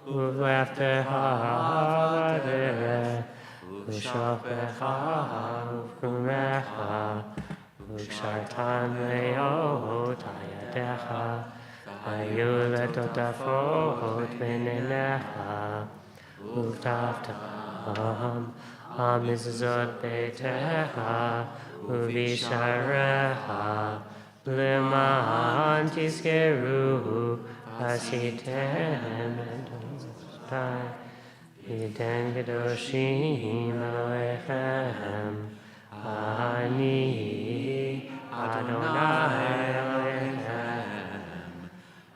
S2: u'v'leftecha v'derech v'shofecha u'v'kumecha v'kshartan le'ot hayadecha hayu letotafot b'neinecha uvtavtam, amizot betecha, uvisharecha, Leman tiskeru asitem Iden kedoshim Elohechem Ani Adonai Elohechem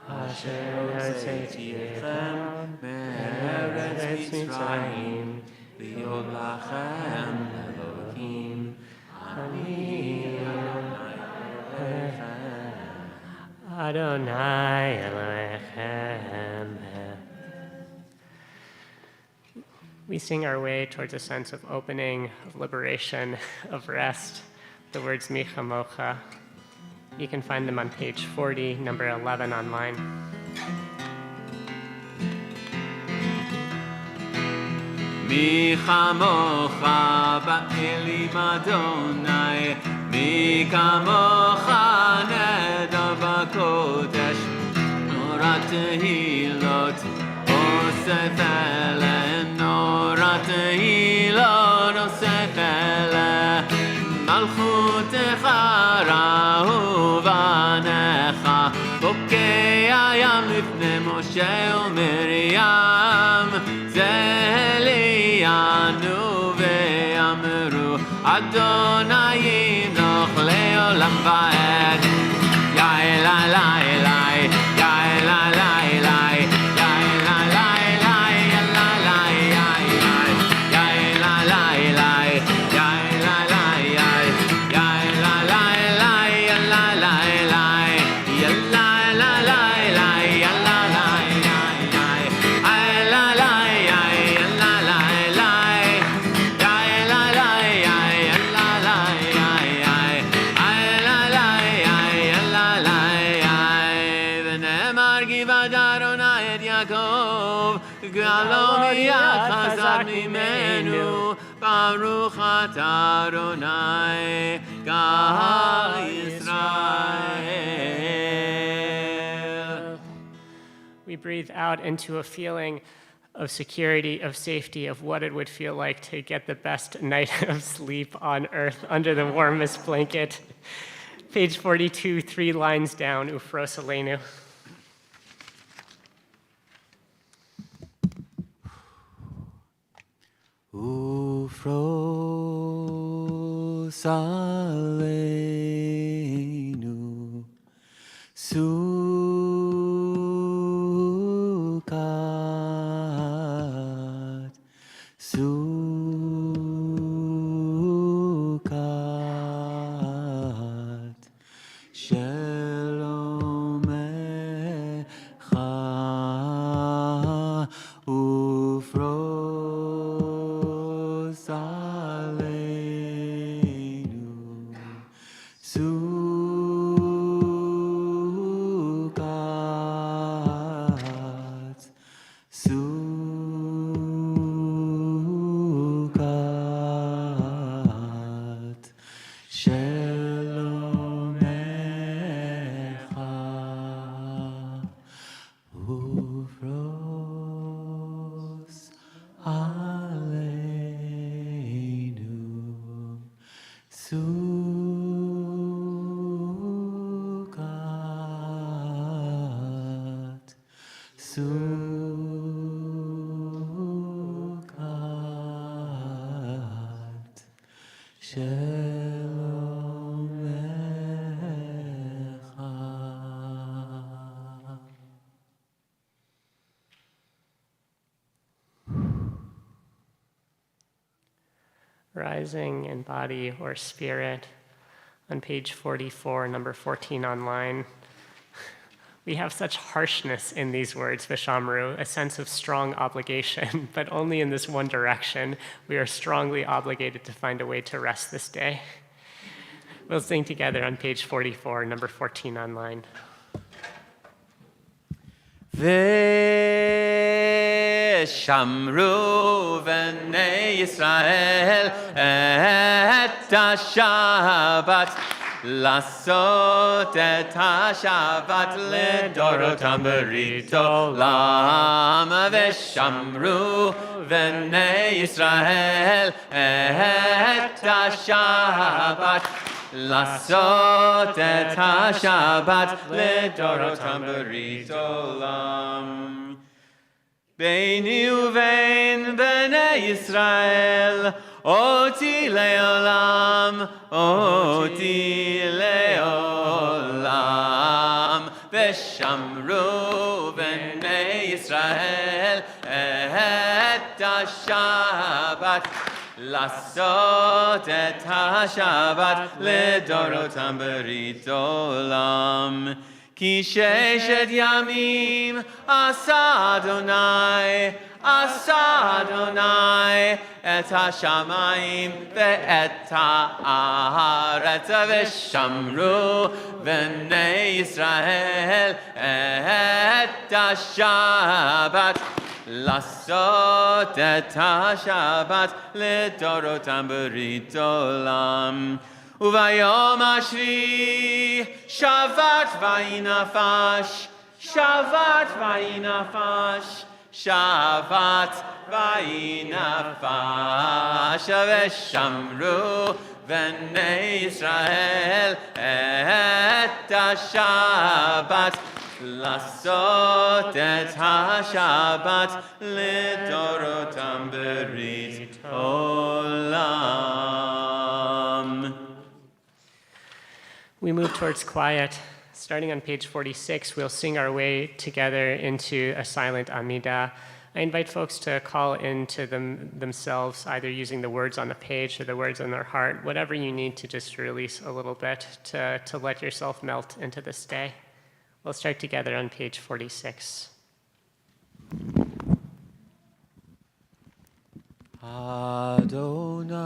S2: Asher yotzetechem me'eretz Mitzrayim Liot lachem Elohim Ani Adonai Elohechem. We sing our way towards a sense of opening, of liberation, of rest. The words Mi Chamocha. You can find them on page 40, number 11 online.
S11: Mi chamocha ba'elim Adonai, mi kamocha neder b'kodesh, norat tehilot, osef ele, norat tehilot, osef ele, malchutecha ra'uvanecha, bokei hayam lifnei Moshe u'Miriam, Anu ve'amru Adonai yinoch le'olam va'ed Ya Elai, la Elai, Ya Elai, la Elai, Ya Elai, la Elai, Ya Elai, la Elai, Ya Elai, la Elai, Ya Elai, la Elai, Ya Elai, la Elai, Ya Elai, la Elai, Ya Elai, la Elai, Ya Elai, la Chazak mimenu, Baruch atah Adonai, Gal Yisrael.
S2: We breathe out into a feeling of security, of safety, of what it would feel like to get the best night of sleep on earth under the warmest blanket. Page 42, 3 lines down, Ufros Aleinu.
S11: Ufros aleinu sukat shalom echa ufros aleinu sukat shalom echa ufros aleinu sukat shalom echa.
S2: Rising in body or spirit, on page 44, number 14 online. We have such harshness in these words, Vishamru, a sense of strong obligation, but only in this one direction. We are strongly obligated to find a way to rest this day. We'll sing together on page 44, number 14 online.
S11: Veshamru v'nei Yisrael et ha-Shabbat לעשות את השבת לדורותם ברית עולם, ושמרו בני ישראל את השבת. לעשות את השבת לדורותם ברית עולם. ביני ובין בני ישראל, אותי לעולם, אותי לעולם. ושמרו בני ישראל את השבת. לעשות את השבת לדורותם ברית עולם. כי ששת ימים עשה אדוני, עשה אדוני את השמיים ואת הארץ, ושמרו בני ישראל את השבת. לעשות את השבת לדורותם ברית עולם. וביום השביעי שבת ויהי נפש, שבת ויהי נפש, שבת ויהי נפש. ושמרו בני ישראל את השבת. לעשות את השבת לדורותם ברית עולם.
S2: We move towards quiet. Starting on page 46, we'll sing our way together into a silent Amidah. I invite folks to call into themselves, either using the words on the page or the words in their heart, whatever you need to just release a little bit to let yourself melt into this day. We'll start together on page 46.
S11: Adonai,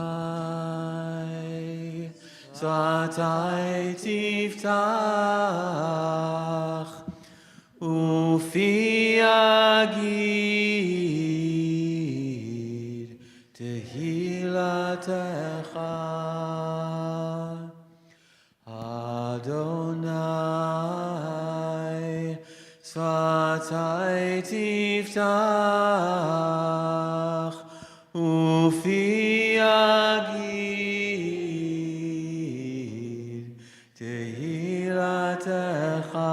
S11: Svatai tiftach, ufi agid tehilatecha. Adonai, Svatai tiftach, ufi agid tehilatecha.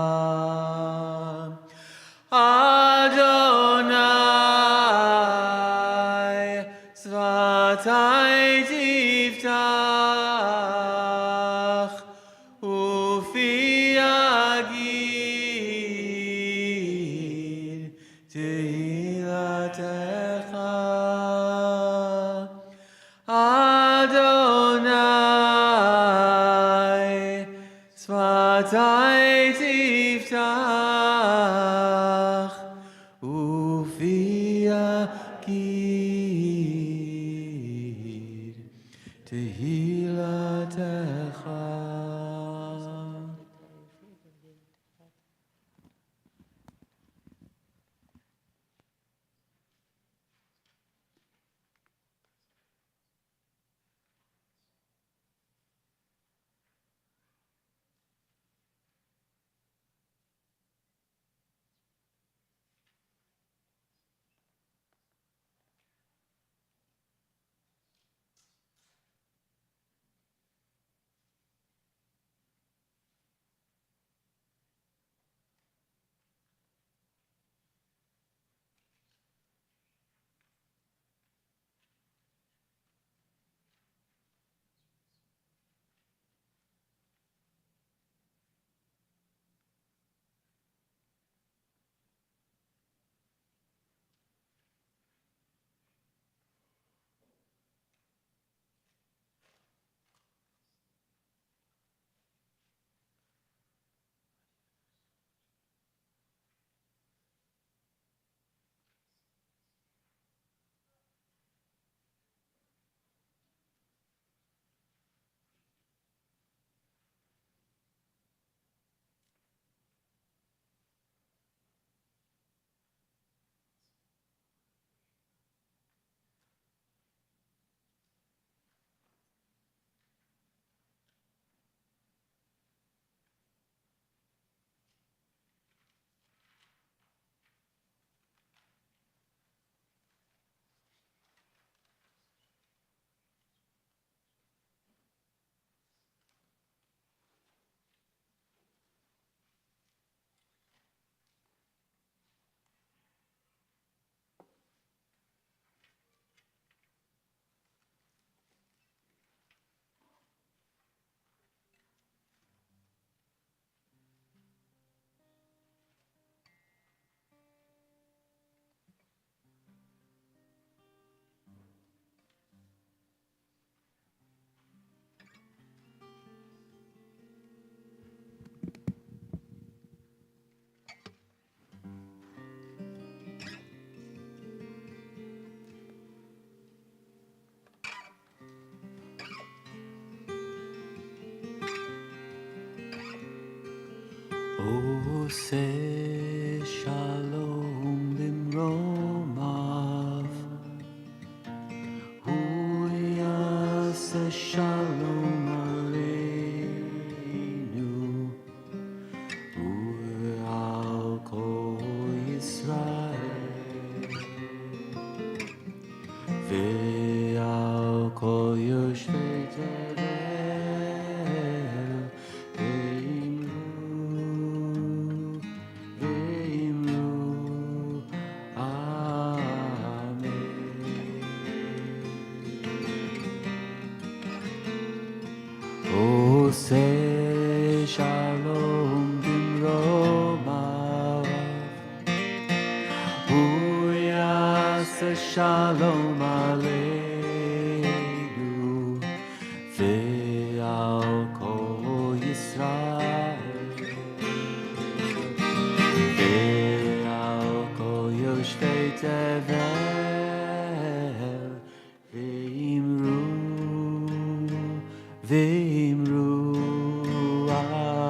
S11: Adonai, Svatai tiftach, ufi agid tehilatecha. Adonai, Svatai tiftach, ufi agid tehilatecha. עושה שלום במרומיו, הוא יעשה שלום עלינו ועל כל ישראל ועל כל יושבי תבל ואמרו אמן. עושה שלום במרומיו, הוא יעשה שלום עלינו ועל כל ישראל ועל כל יושבי תבל ואמרו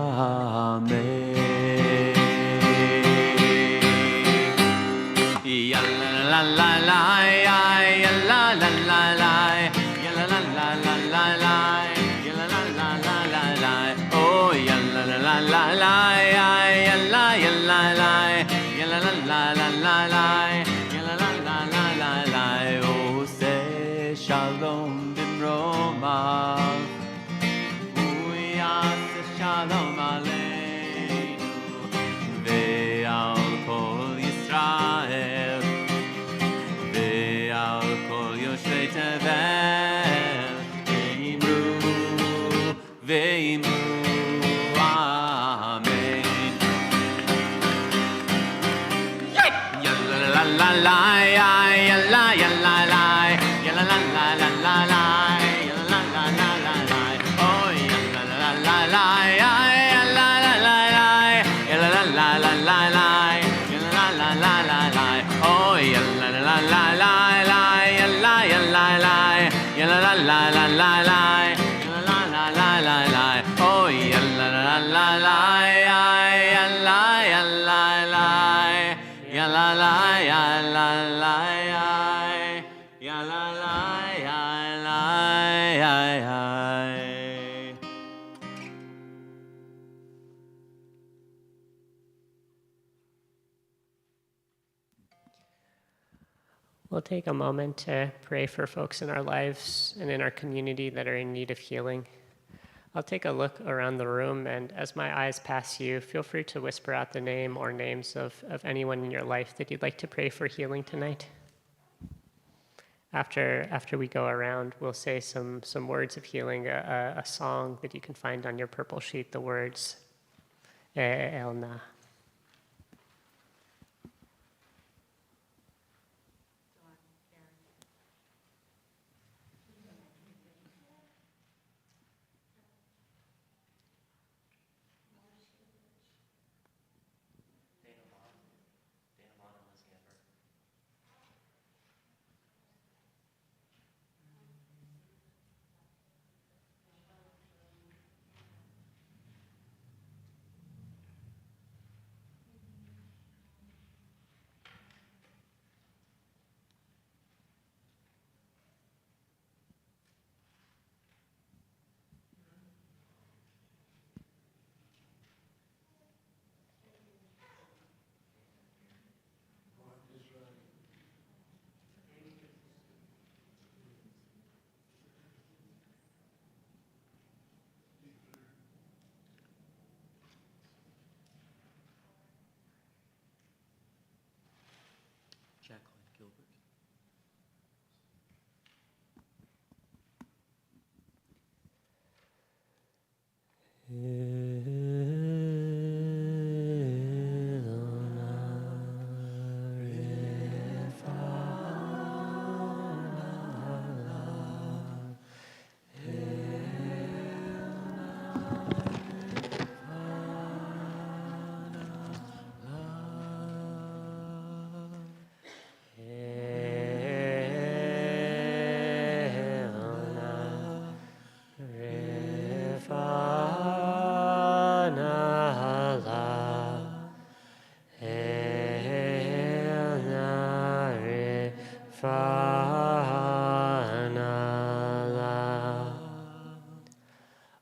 S11: אמן. Yalla la la la, yalla la la la, yalla la la la la la, yalla la la la la la. Oh yalla la la la la, yalla yalla la, yalla la la la la la, yalla la la la la la. Oh say shalom bimromav, oh yaseh shalom aleinu ve'al kol Yisrael ve'al kol yoshvei tevel ve'imru amen. Yalla la la la, yalla yalla la, yalla la la la la la, yalla la la la la. Oh yalla la la la, yalla la la la, yalla la la la la la, yalla la la la la. Oh yalla la la la la, yalla yalla la, yalla la la la la la, yalla la la la la la. Oh yalla la la la, yalla yalla la, yalla la yalla la, yalla la yalla.
S2: We'll take a moment to pray for folks in our lives and in our community that are in need of healing. I'll take a look around the room, and as my eyes pass you, feel free to whisper out the name or names of anyone in your life that you'd like to pray for healing tonight. After we go around, we'll say some words of healing, a song that you can find on your purple sheet, the words Elna.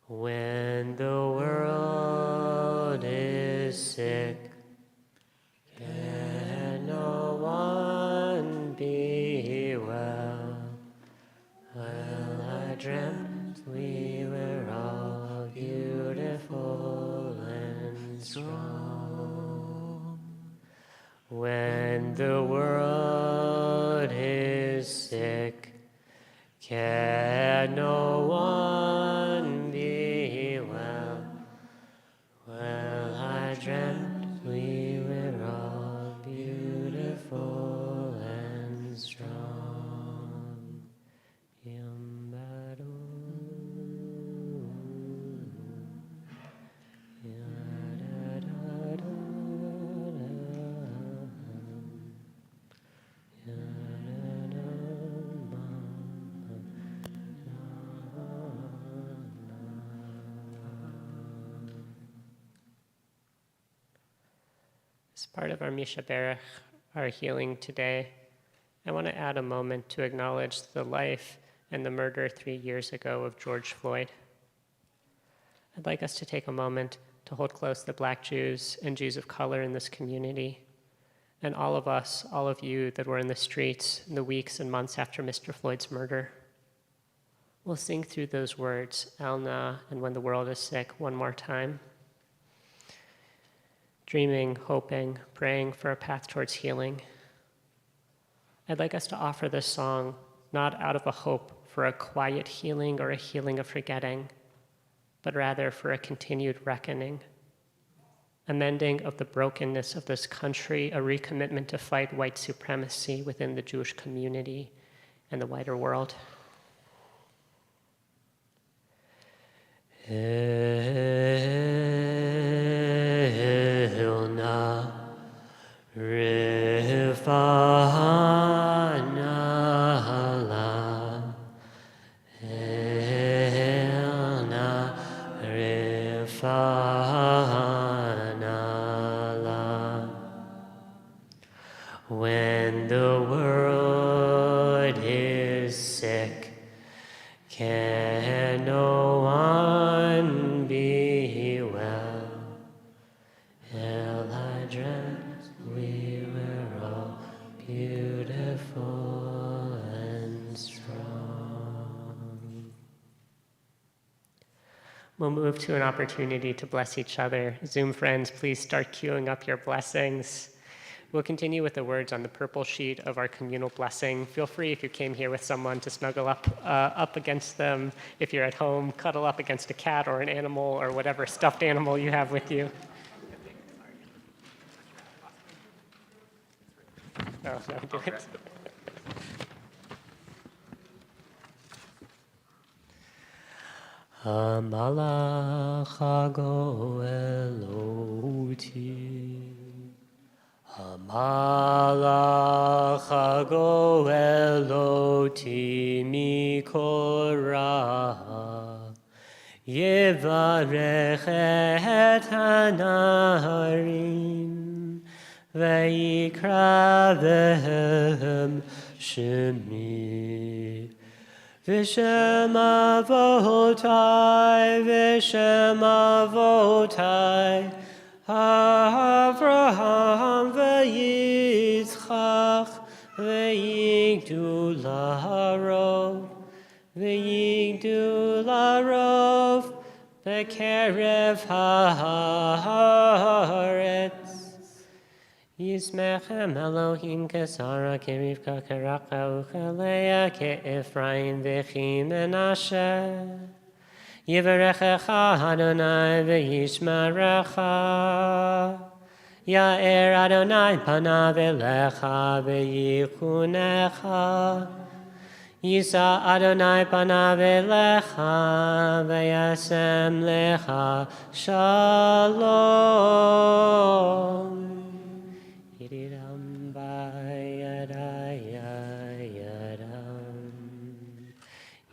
S2: When the world is sick, can no one be well? Well, I dreamt we were all beautiful and strong. When the world is sick, can no one be well? Well, I dreamt we were all beautiful and strong. As part of our Misha Berach, our healing today, I want to add a moment to acknowledge the life and the murder 3 years ago of George Floyd. I'd like us to take a moment to hold close the Black Jews and Jews of color in this community, and all of us, all of you that were in the streets in the weeks and months after Mr. Floyd's murder. We'll sing through those words, Alna and When the World is Sick, one more time. Dreaming, hoping, praying for a path towards healing. I'd like us to offer this song not out of a hope for a quiet healing or a healing of forgetting, but rather for a continued reckoning, a mending of the brokenness of this country, a recommitment to fight white supremacy within the Jewish community and the wider world. Elna Rifanala, Elna Rifanala. When the world is sick, can no one be well? Hell, I dreamt we were all beautiful and strong. We'll move to an opportunity to bless each other. Zoom friends, please start queuing up your blessings. We'll continue with the words on the purple sheet of our communal blessing. Feel free, if you came here with someone, to snuggle up against them. If you're at home, cuddle up against a cat or an animal or whatever stuffed animal you have with you. Oh, no, do it. Hamalach hagoel oti, Hamalach hagoel oti mikol ra, Yevarech et hanaharim, Vayikra vehem shemi. Vishem avotai, Vishem avotai, Avraham veYitzchak, veYigdu larov, bekerev haaretz. Yismechem Elohim kesara kerivka keraka uchelea keEphraim v'chi Menashe. Yivarechecha Adonai v'yishmerecha. Ya'er Adonai panav elecha v'yichunecha. Yisa Adonai panav elecha v'yasem lecha shalom. Yiridam bayadayadam.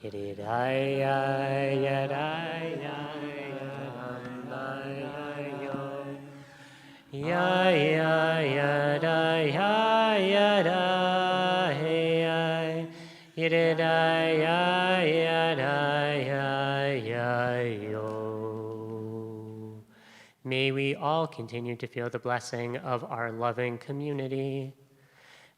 S2: Yiridayadayadam bayayom. Yayadayadayadam. May we all continue to feel the blessing of our loving community.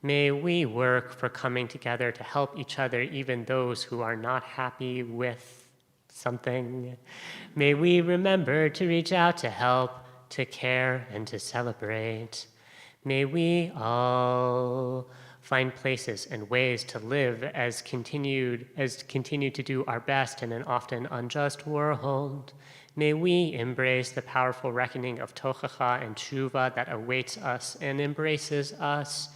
S2: May we work for coming together to help each other, even those who are not happy with something. May we remember to reach out to help, to care, and to celebrate. May we all find places and ways to live as continue to do our best in an often unjust world. May we embrace the powerful reckoning of tochacha and tshuva that awaits us and embraces us.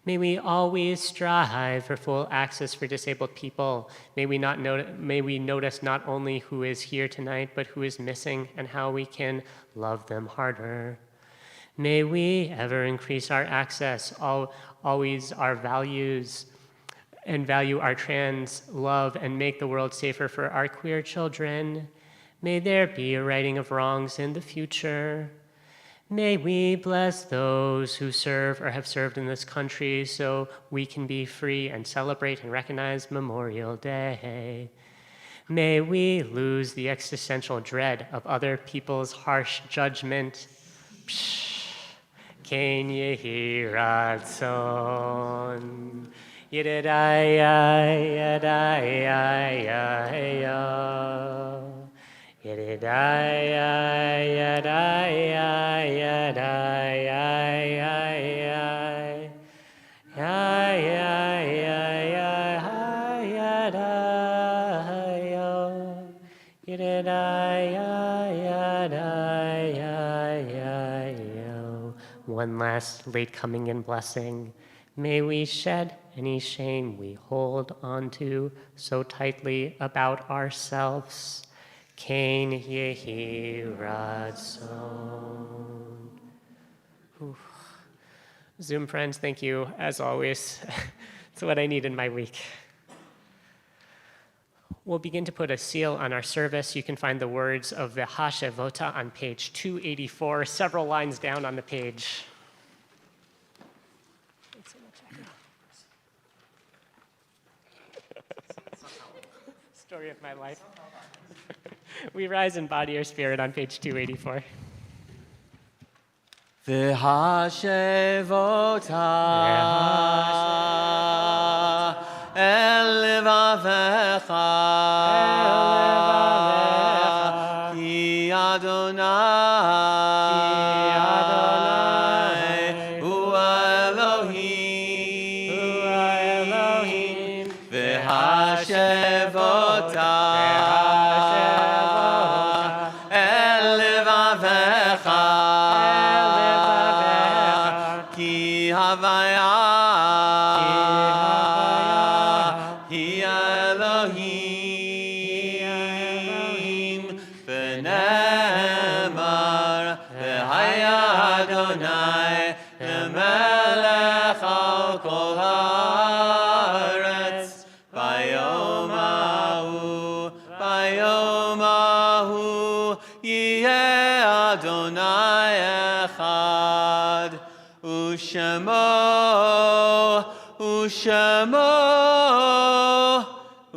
S2: May we always strive for full access for disabled people. May we notice not only who is here tonight, but who is missing and how we can love them harder. May we ever increase our access, always our values, and value our trans love and make the world safer for our queer children. May there be a righting of wrongs in the future. May we bless those who serve or have served in this country so we can be free and celebrate and recognize Memorial Day. May we lose the existential dread of other people's harsh judgment. Ken yehi ratzon. Yididai Yadai yadai yadai One last late coming in blessing. May we shed any shame we hold onto so tightly about ourselves. Ken yehi ratzon. Zoom friends, thank you as always. It's what I need in my week. We'll begin to put a seal on our service. You can find the words of the Hashevota on page 284, several lines down on the page. Thanks so much, Story of my life. We rise in body or spirit on page 284.
S11: V'hashevota el levavecha ki Adonai hu Elohim v'hashevota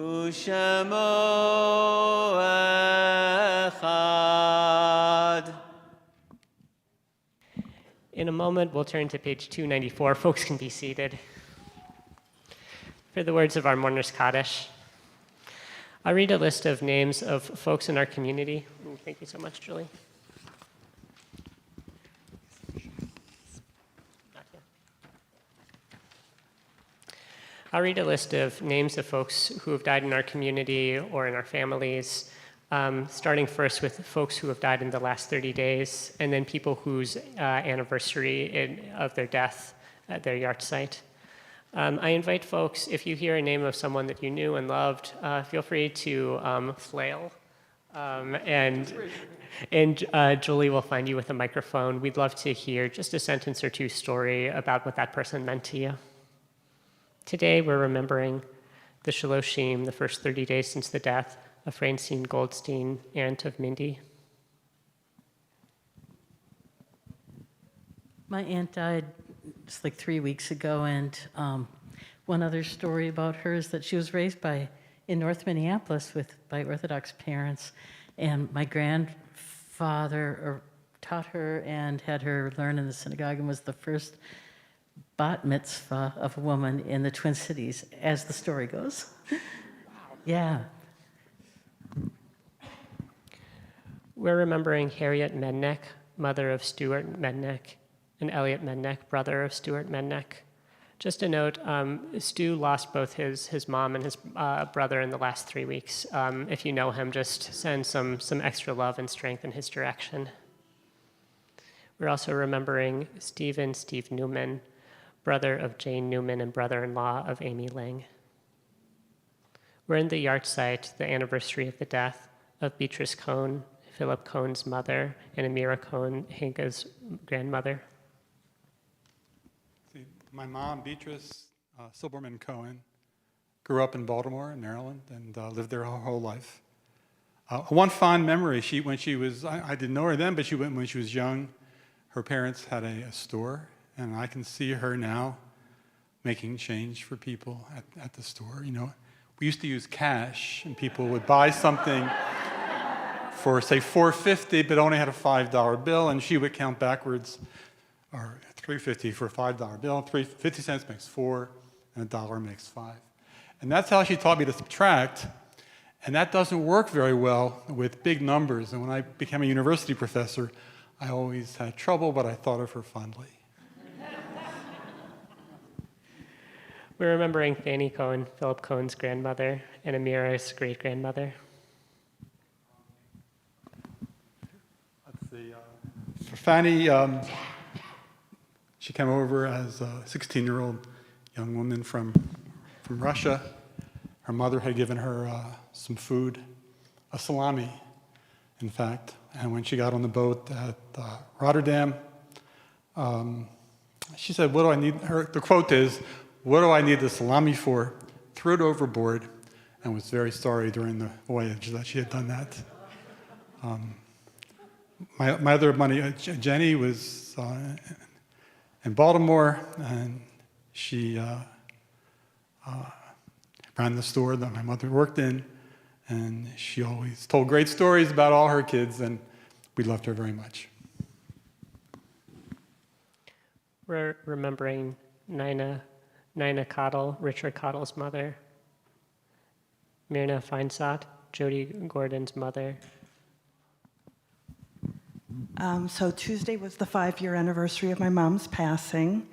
S11: Ushemo echad.
S2: In a moment, we'll turn to page 294. Folks can be seated. For the words of our Mourner's Kaddish, I'll read a list of names of folks in our community. Ooh, thank you so much, Julie. I'll read a list of names of folks who have died in our community or in our families, starting first with folks who have died in the last 30 days, and then people whose anniversary of their death at their yahrzeit. I invite folks, if you hear a name of someone that you knew and loved, feel free to flail, and Julie will find you with a microphone. We'd love to hear just a sentence or two story about what that person meant to you. Today, we're remembering the Shaloshim, the first 30 days since the death of Francine Goldstein, aunt of Mindy.
S12: My aunt died just like 3 weeks ago, and one other story about her is that she was raised in North Minneapolis by Orthodox parents, and my grandfather taught her and had her learn in the synagogue and was the first bat mitzvah of a woman in the Twin Cities, as the story goes. Yeah.
S2: We're remembering Harriet Mednick, mother of Stuart Mednick, and Elliot Mednick, brother of Stuart Mednick. Just a note, Stu lost both his mom and his brother in the last 3 weeks. If you know him, just send some extra love and strength in his direction. We're also remembering Steve Newman, brother of Jane Newman and brother-in-law of Amy Lang. We're in the yahrzeit, the anniversary of the death of Beatrice Cohn, Philip Cohn's mother, and Amira Cohn, Hinka's grandmother.
S13: My mom, Beatrice Silberman Cohen, grew up in Baltimore, Maryland, and lived there her whole life. One fond memory, when she was, I didn't know her then, but when she was young, her parents had a store, and I can see her now making change for people at the store. You know, we used to use cash, and people would buy something for, say, $4.50, but only had a $5 bill, and she would count backwards, or $3.50 for a $5 bill, 50 cents makes 4, and $1 makes 5. And that's how she taught me to subtract, and that doesn't work very well with big numbers. And when I became a university professor, I always had trouble, but I thought of her fondly.
S2: We're remembering Fanny Cohen, Philip Cohen's grandmother, and Amira's great-grandmother.
S13: Let's see. For Fanny, she came over as a 16-year-old young woman from Russia. Her mother had given her some food, a salami, in fact. And when she got on the boat at Rotterdam, she said, "What do I need?" The quote is, "What do I need the salami for?" Threw it overboard, and was very sorry during the voyage that she had done that. My other buddy, Jenny, was in Baltimore, and she ran the store that my mother worked in, and she always told great stories about all her kids, and we loved her very much.
S2: We're remembering Nina Cottle, Richard Cottle's mother, Myrna Feinsott, Jody Gordon's mother.
S14: So Tuesday was the 5-year anniversary of my mom's passing,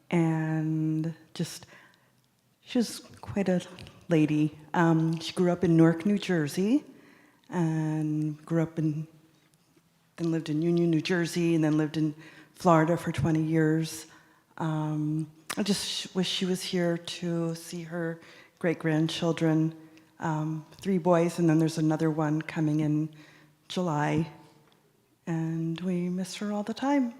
S14: and she was quite a lady. She grew up in Newark, New Jersey, and then lived in Union, New Jersey, and then lived in Florida for 20 years. I just wish she was here to see her great-grandchildren, 3 boys, and then there's another one coming in July. And we miss her all the time.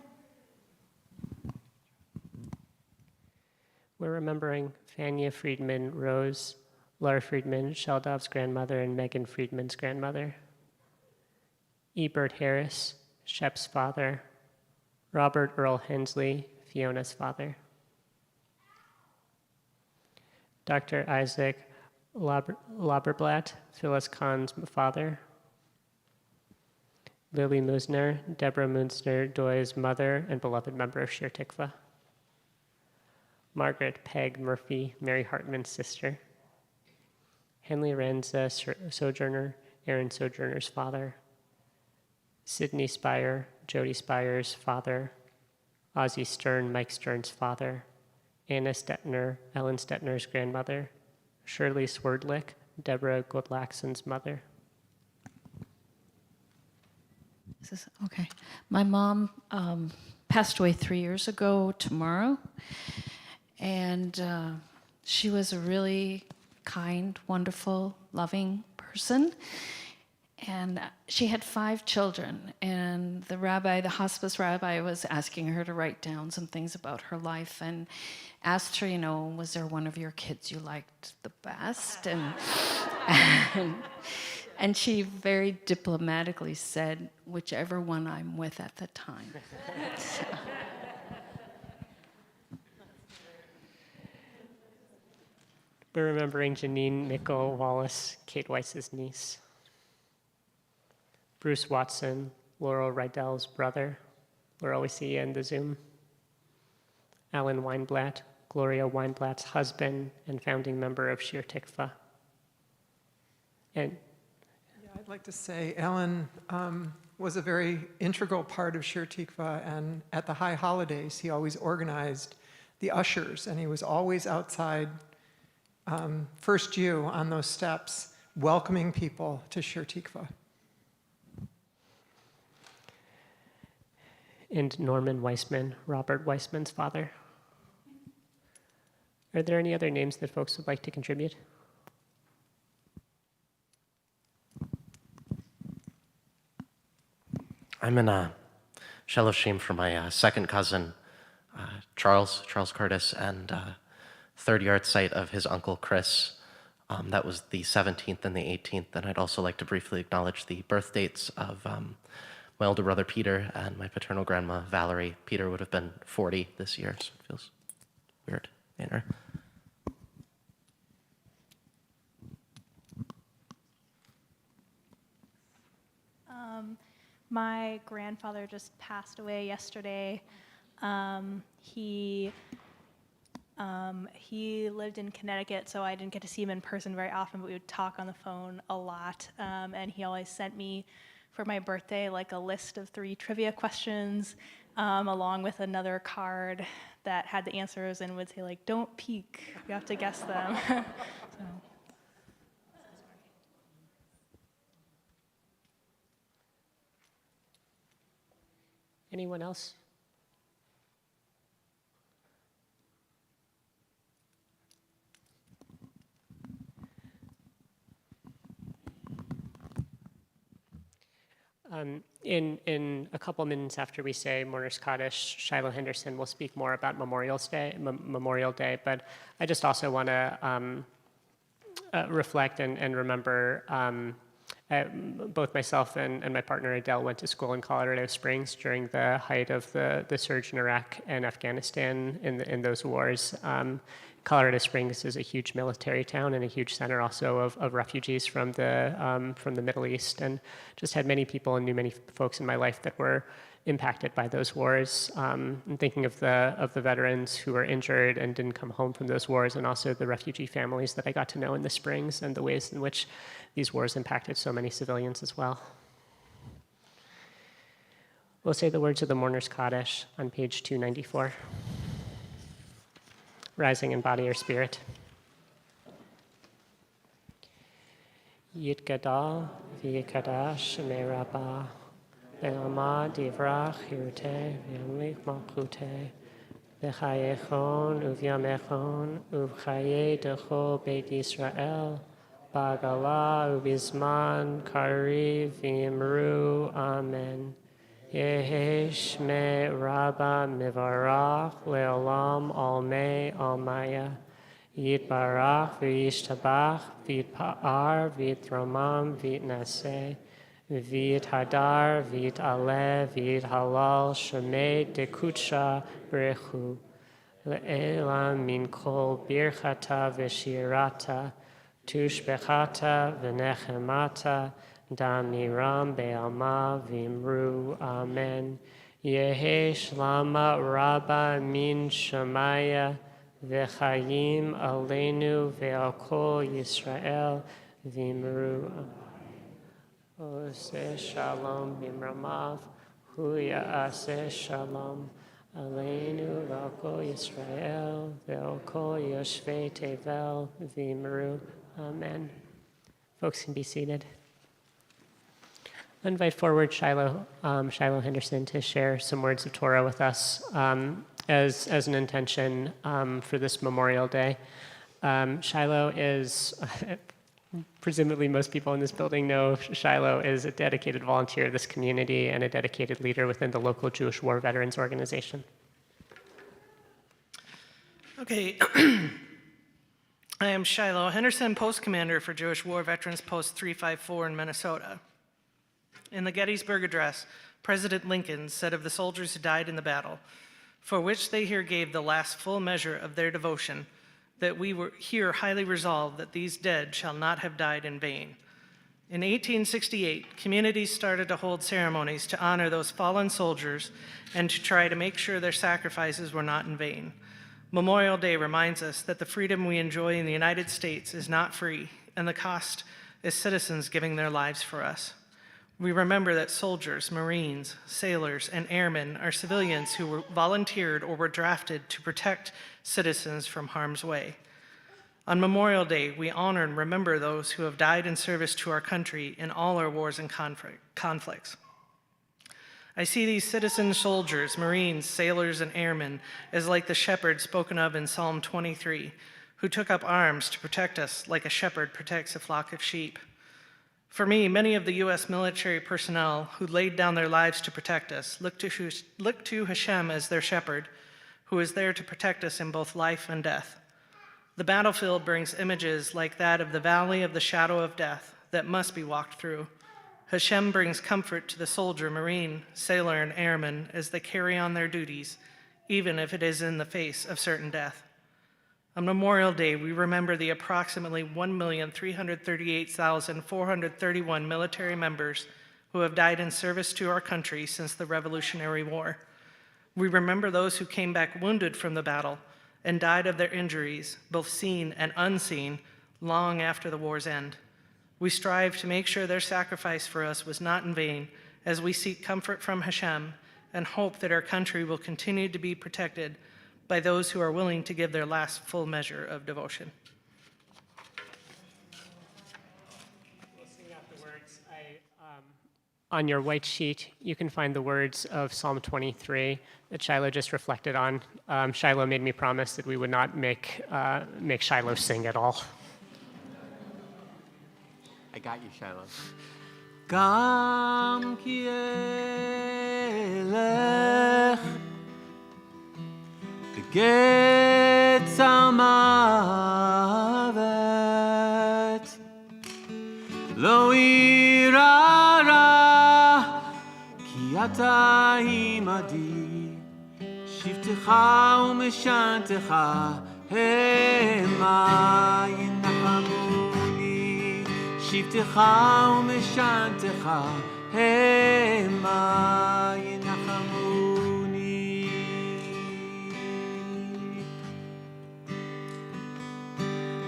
S2: We're remembering Fania Friedman Rose, Laura Friedman, Sheldov's grandmother, and Megan Friedman's grandmother. Ebert Harris, Shep's father. Robert Earl Hensley, Fiona's father. Dr. Isaac Lauberblatt, Phyllis Kahn's father. Lily Musner, Deborah Munster Doy's mother and beloved member of Shir Tikva. Margaret Peg Murphy, Mary Hartman's sister. Henley Renza Sojourner, Aaron Sojourner's father. Sidney Spire, Jody Spire's father. Ozzie Stern, Mike Stern's father. Anna Stetner, Ellen Stetner's grandmother. Shirley Swerdlick, Deborah Godlaxon's mother.
S15: Okay. My mom passed away 3 years ago tomorrow, and she was a really kind, wonderful, loving person. And she had 5 children, and the hospice rabbi was asking her to write down some things about her life and asked her, was there one of your kids you liked the best? And she very diplomatically said, whichever one I'm with at the time. So.
S2: We're remembering Janine Nicole Wallace, Kate Weiss's niece. Bruce Watson, Laurel Rydell's brother. Laurel, we see you in the Zoom. Alan Weinblatt, Gloria Weinblatt's husband and founding member of Shir Tikva. And
S16: yeah, I'd like to say Alan was a very integral part of Shir Tikva, and at the high holidays, he always organized the ushers, and he was always outside, first you on those steps, welcoming people to Shir Tikva.
S2: And Norman Weissman, Robert Weissman's father. Are there any other names that folks would like to contribute?
S17: I'm in Shiloh Shame for my second cousin, Charles Curtis, and third yard site of his uncle Chris. That was the 17th and the 18th. And I'd also like to briefly acknowledge the birth dates of my older brother Peter and my paternal grandma Valerie. Peter would have been 40 this year, so it feels weird. Manner.
S18: My grandfather just passed away yesterday. He lived in Connecticut, so I didn't get to see him in person very often, but we would talk on the phone a lot. And he always sent me, for my birthday, like a list of 3 trivia questions, along with another card that had the answers and would say, like, don't peek, you have to guess them. So.
S2: Anyone else? In a couple minutes after we say Mourner's Kaddish, Shiloh Henderson will speak more about Memorial Day, but I just also want to reflect and remember both myself and my partner Adele went to school in Colorado Springs during the height of the surge in Iraq and Afghanistan in those wars. Colorado Springs is a huge military town and a huge center also of refugees from the Middle East, and just had many people and knew many folks in my life that were impacted by those wars. And thinking of the veterans who were injured and didn't come home from those wars, and also the refugee families that I got to know in the Springs and the ways in which these wars impacted so many civilians as well. We'll say the words of the Mourner's Kaddish on page 294. Rising in body or spirit. Yitgadal v'yikadash me'raba ve'amad divrach hirute v'yamlich malchute v'chayechon uvyamechon uvchaye decho beit Yisrael b'agala ubizman kariv v'yimru amen. Yehesh me rabba mivarach leolam almei almaya yitbarach v'yishtabach v'yitpa'ar v'yitramam v'yitnaseh v'yithadar v'yit'aleh v'yithalal shemei dekutsha brechu le'elam min kol birchata v'shirata tushbechata v'nechemata Damiram be'alma v'imru amen. Yehe shlama rabba min shamaya v'chayim aleinu ve'al kol Yisrael v'imru Ose shalom b'imramav hu ya'aseh shalom aleinu ve'al kol Yisrael ve'al kol yoshvei tevel v'imru amen. Folks can be seated. I invite forward Shiloh Henderson to share some words of Torah with us as an intention for this Memorial Day. Shiloh is, presumably most people in this building know, Shiloh is a dedicated volunteer of this community and a dedicated leader within the local Jewish War Veterans Organization.
S19: Okay. I am Shiloh Henderson, Post Commander for Jewish War Veterans Post 354 in Minnesota. In the Gettysburg Address, President Lincoln said of the soldiers who died in the battle, for which they here gave the last full measure of their devotion, that we were here highly resolved that these dead shall not have died in vain. In 1868, communities started to hold ceremonies to honor those fallen soldiers and to try to make sure their sacrifices were not in vain. Memorial Day reminds us that the freedom we enjoy in the United States is not free, and the cost is citizens giving their lives for us. We remember that soldiers, Marines, sailors, and airmen are civilians who were volunteered or were drafted to protect citizens from harm's way. On Memorial Day, we honor and remember those who have died in service to our country in all our wars and conflicts. I see these citizen soldiers, Marines, sailors, and airmen as like the shepherd spoken of in Psalm 23, who took up arms to protect us like a shepherd protects a flock of sheep. For me, many of the U.S. military personnel who laid down their lives to protect us look to Hashem as their shepherd, who is there to protect us in both life and death. The battlefield brings images like that of the valley of the shadow of death that must be walked through. Hashem brings comfort to the soldier, Marine, sailor, and airman as they carry on their duties, even if it is in the face of certain death. On Memorial Day, we remember the approximately 1,338,431 military members who have died in service to our country since the Revolutionary War. We remember those who came back wounded from the battle and died of their injuries, both seen and unseen, long after the war's end. We strive to make sure their sacrifice for us was not in vain as we seek comfort from Hashem and hope that our country will continue to be protected by those who are willing to give their last full measure of devotion.
S2: We'll sing out the words. On your white sheet, you can find the words of Psalm 23 that Shiloh just reflected on. Shiloh made me promise that we would not make Shiloh sing at all.
S3: I got you, Shiloh.
S11: Gam ki elech begetz hamavet lo irara ki ata imadi shivtecha umeshantecha hema yinachamuni shivtecha umeshantecha hema yinachamuni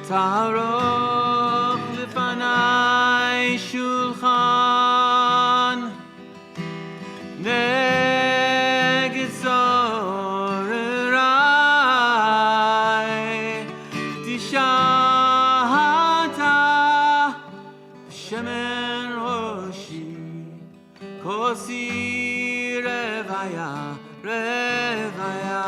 S11: Taroch lefanai shulchan neged zorerai tishata shemen roshi kosi revaya revaya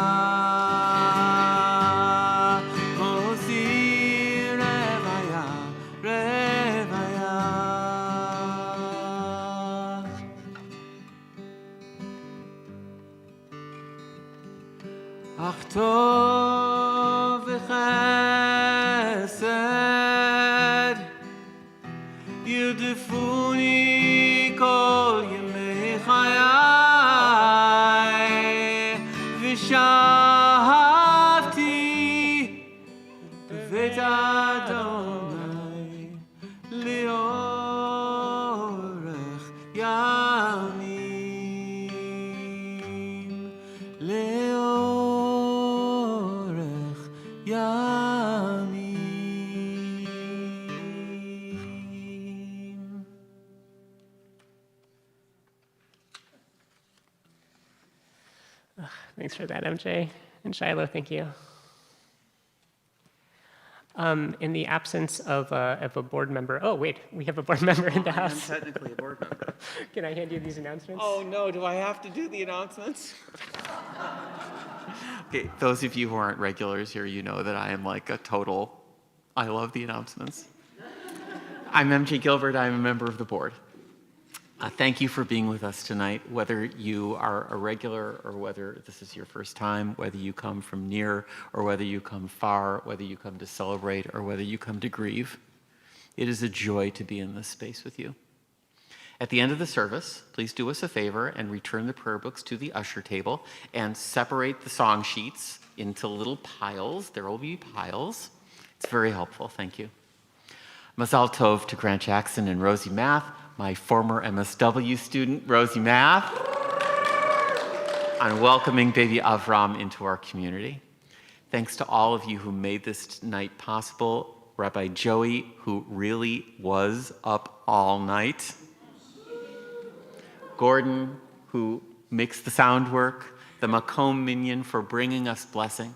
S11: Tov v'chesed yudifuni kol yemei chayai v'shavti b'vet Adonai liorech yamim liorech yamim.
S2: Thanks for that, MJ. And Shiloh, thank you. In the absence of a board member, oh wait, we have a board member in the house.
S3: I'm technically a board member.
S2: Can I hand you these announcements?
S3: Oh no, do I have to do the announcements? Okay, those of you who aren't regulars here, you know that I am like a total, I love the announcements. I'm MJ Gilbert, I'm a member of the board. Thank you for being with us tonight, whether you are a regular or whether this is your first time, whether you come from near or whether you come far, whether you come to celebrate or whether you come to grieve. It is a joy to be in this space with you. At the end of the service, please do us a favor and return the prayer books to the usher table and separate the song sheets into little piles. There will be piles. It's very helpful. Thank you. Mazal Tov to Grant Jackson and Rosie Math, my former MSW student, Rosie Math, on welcoming baby Avram into our community. Thanks to all of you who made this night possible. Rabbi Joey, who really was up all night. Gordon, who makes the sound work. The Macomb Minion for bringing us blessing.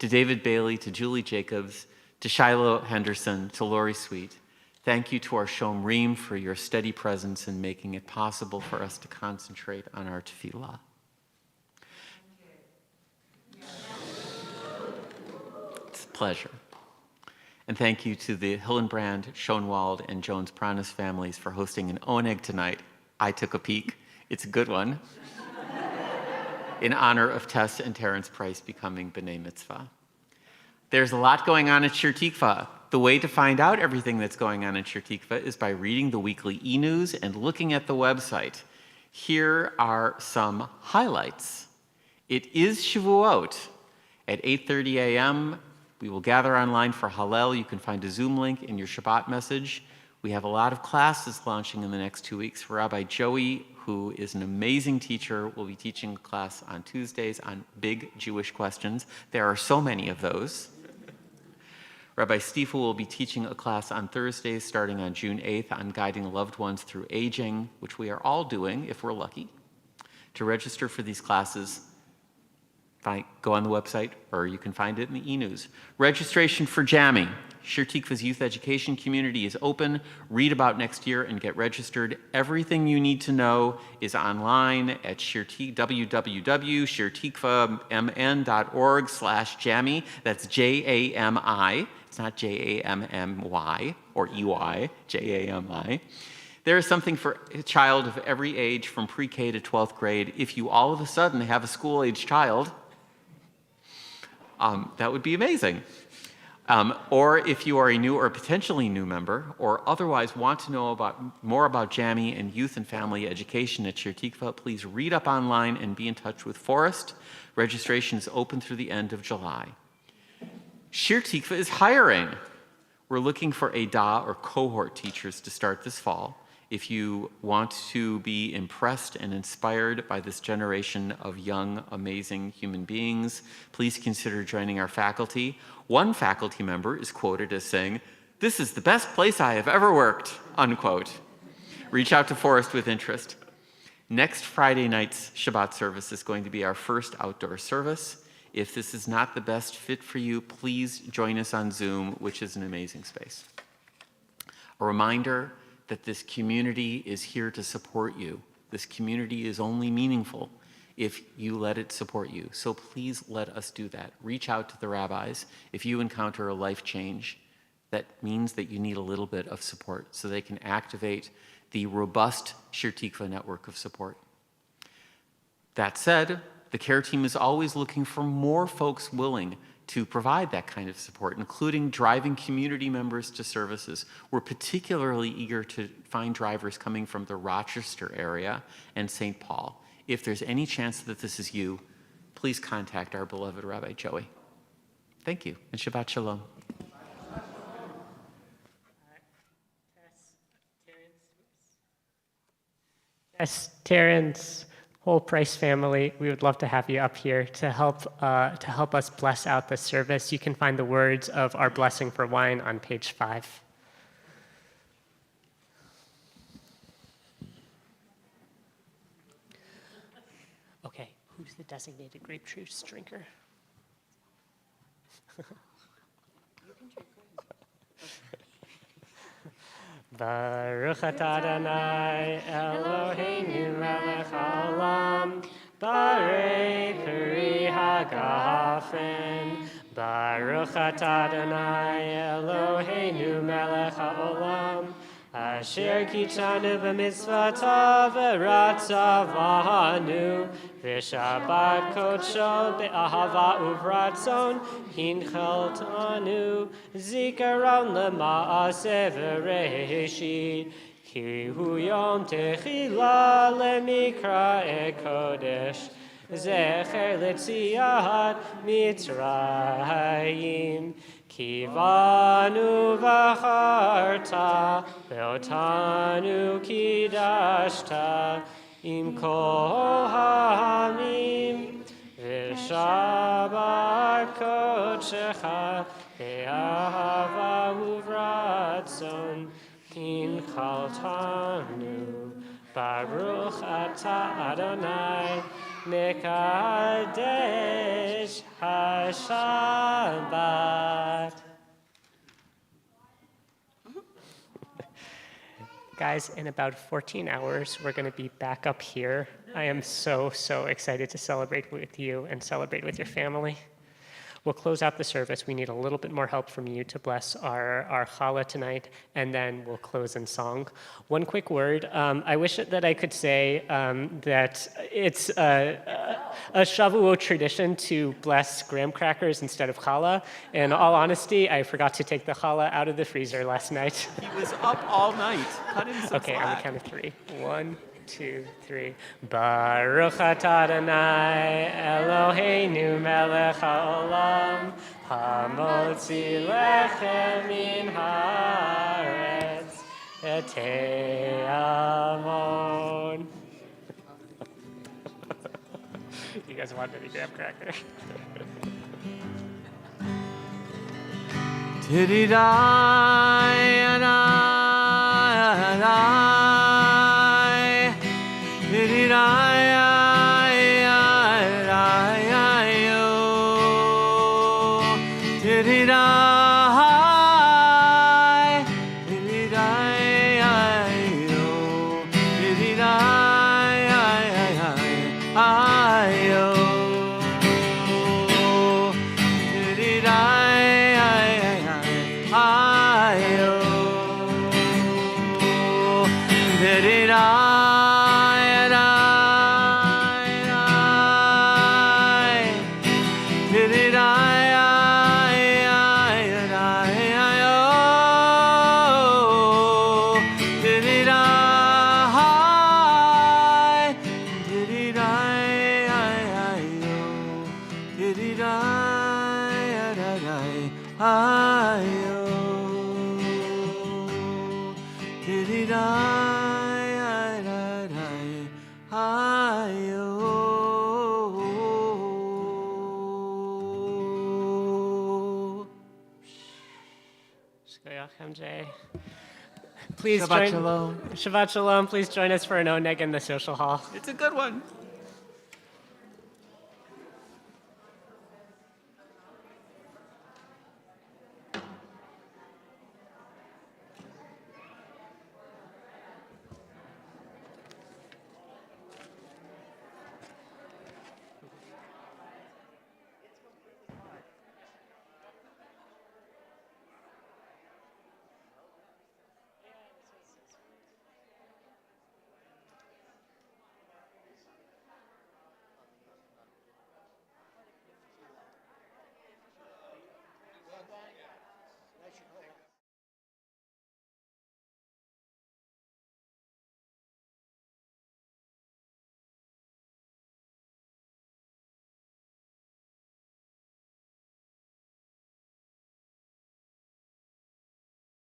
S3: To David Bailey, to Julie Jacobs, to Shiloh Henderson, to Lori Sweet. Thank you to our Shom Reem for your steady presence in making it possible for us to concentrate on our tefillah. It's a pleasure. And thank you to the Hillenbrand, Schoenwald, and Jones Pranis families for hosting an oneg tonight. I took a peek. It's a good one. In honor of Tess and Terrence Price becoming B'nai Mitzvah. There's a lot going on at Shir Tikva. The way to find out everything that's going on at Shir Tikva is by reading the weekly e-news and looking at the website. Here are some highlights. It is Shavuot. At 8:30 a.m., we will gather online for Hallel. You can find a Zoom link in your Shabbat message. We have a lot of classes launching in the next 2 weeks. Rabbi Joey, who is an amazing teacher, will be teaching a class on Tuesdays on big Jewish questions. There are so many of those. Rabbi Stiefel will be teaching a class on Thursdays starting on June 8th on guiding loved ones through aging, which we are all doing if we're lucky. To register for these classes, go on the website or you can find it in the e-news. Registration for Jammy. Shir Tikva's youth education community is open. Read about next year and get registered. Everything you need to know is online at www.shirtikvamn.org/jammy. That's Jami. It's not Jammy or EY, Jami. There is something for a child of every age from pre-K to 12th grade. If you all of a sudden have a school-age child, that would be amazing. Or if you are a new or potentially new member, or otherwise want to know more about Jammy and youth and family education at Shir Tikva, please read up online and be in touch with Forrest. Registration is open through the end of July. Shir Tikva is hiring. We're looking for a DA or cohort teachers to start this fall. If you want to be impressed and inspired by this generation of young, amazing human beings, please consider joining our faculty. One faculty member is quoted as saying, "This is the best place I have ever worked," unquote. Reach out to Forrest with interest. Next Friday night's Shabbat service is going to be our first outdoor service. If this is not the best fit for you, please join us on Zoom, which is an amazing space. A reminder that this community is here to support you. This community is only meaningful if you let it support you. So please let us do that. Reach out to the rabbis. If you encounter a life change, that means that you need a little bit of support so they can activate the robust Shir Tikva network of support. That said, the care team is always looking for more folks willing to provide that kind of support, including driving community members to services. We're particularly eager to find drivers coming from the Rochester area and St. Paul. If there's any chance that this is you, please contact our beloved Rabbi Joey. Thank you, and Shabbat Shalom.
S2: Yes, Terrence, whole Price family, we would love to have you up here to help us bless out the service. You can find the words of our blessing for wine on page 5. Okay, who's the designated grape juice drinker? Baruch atah Adonai Eloheinu melech haolam, Barei peri hagafen. Baruch atah Adonai Eloheinu melech haolam, Asher kitanu b'mitzvotav v'ratzavanu, v'shabbat kodsho be'ahava uvratzon hinchaltanu, zikaron lema'aseh v'reishit, ki hu yom techila lemikra kodesh, Zecher Litziat Mitzrayim. Kivanu v'charta, ve'otanu kidashta, im kol ha'amim, v'shabar kodshecha, ve'ahava uvratzon, kinchaltanu, baruch ata Adonai, Mekadesh HaShabbat. Guys, in about 14 hours, we're going to be back up here. I am so excited to celebrate with you and celebrate with your family. We'll close out the service. We need a little bit more help from you to bless our challah tonight, and then we'll close in song. One quick word. I wish that I could say that it's a Shavuot tradition to bless graham crackers instead of challah. In all honesty, I forgot to take the challah out of the freezer last night.
S3: He was up all night. Cut him some
S2: Okay, on the
S3: slack.
S2: count of 3. 1, 2, 3. Baruch atah Adonai Eloheinu melech haolam hamotzi lechem min haaretz et te'amon. You guys want any graham cracker?
S11: Tididai anai, tididai ayo, tididai, tididai ayo, tididai ayo, tididai. Ayo,
S2: Please
S3: Shabbat
S2: join,
S3: shalom.
S2: Shabbat shalom. Please join us for an oneg in the social hall.
S3: It's a good one.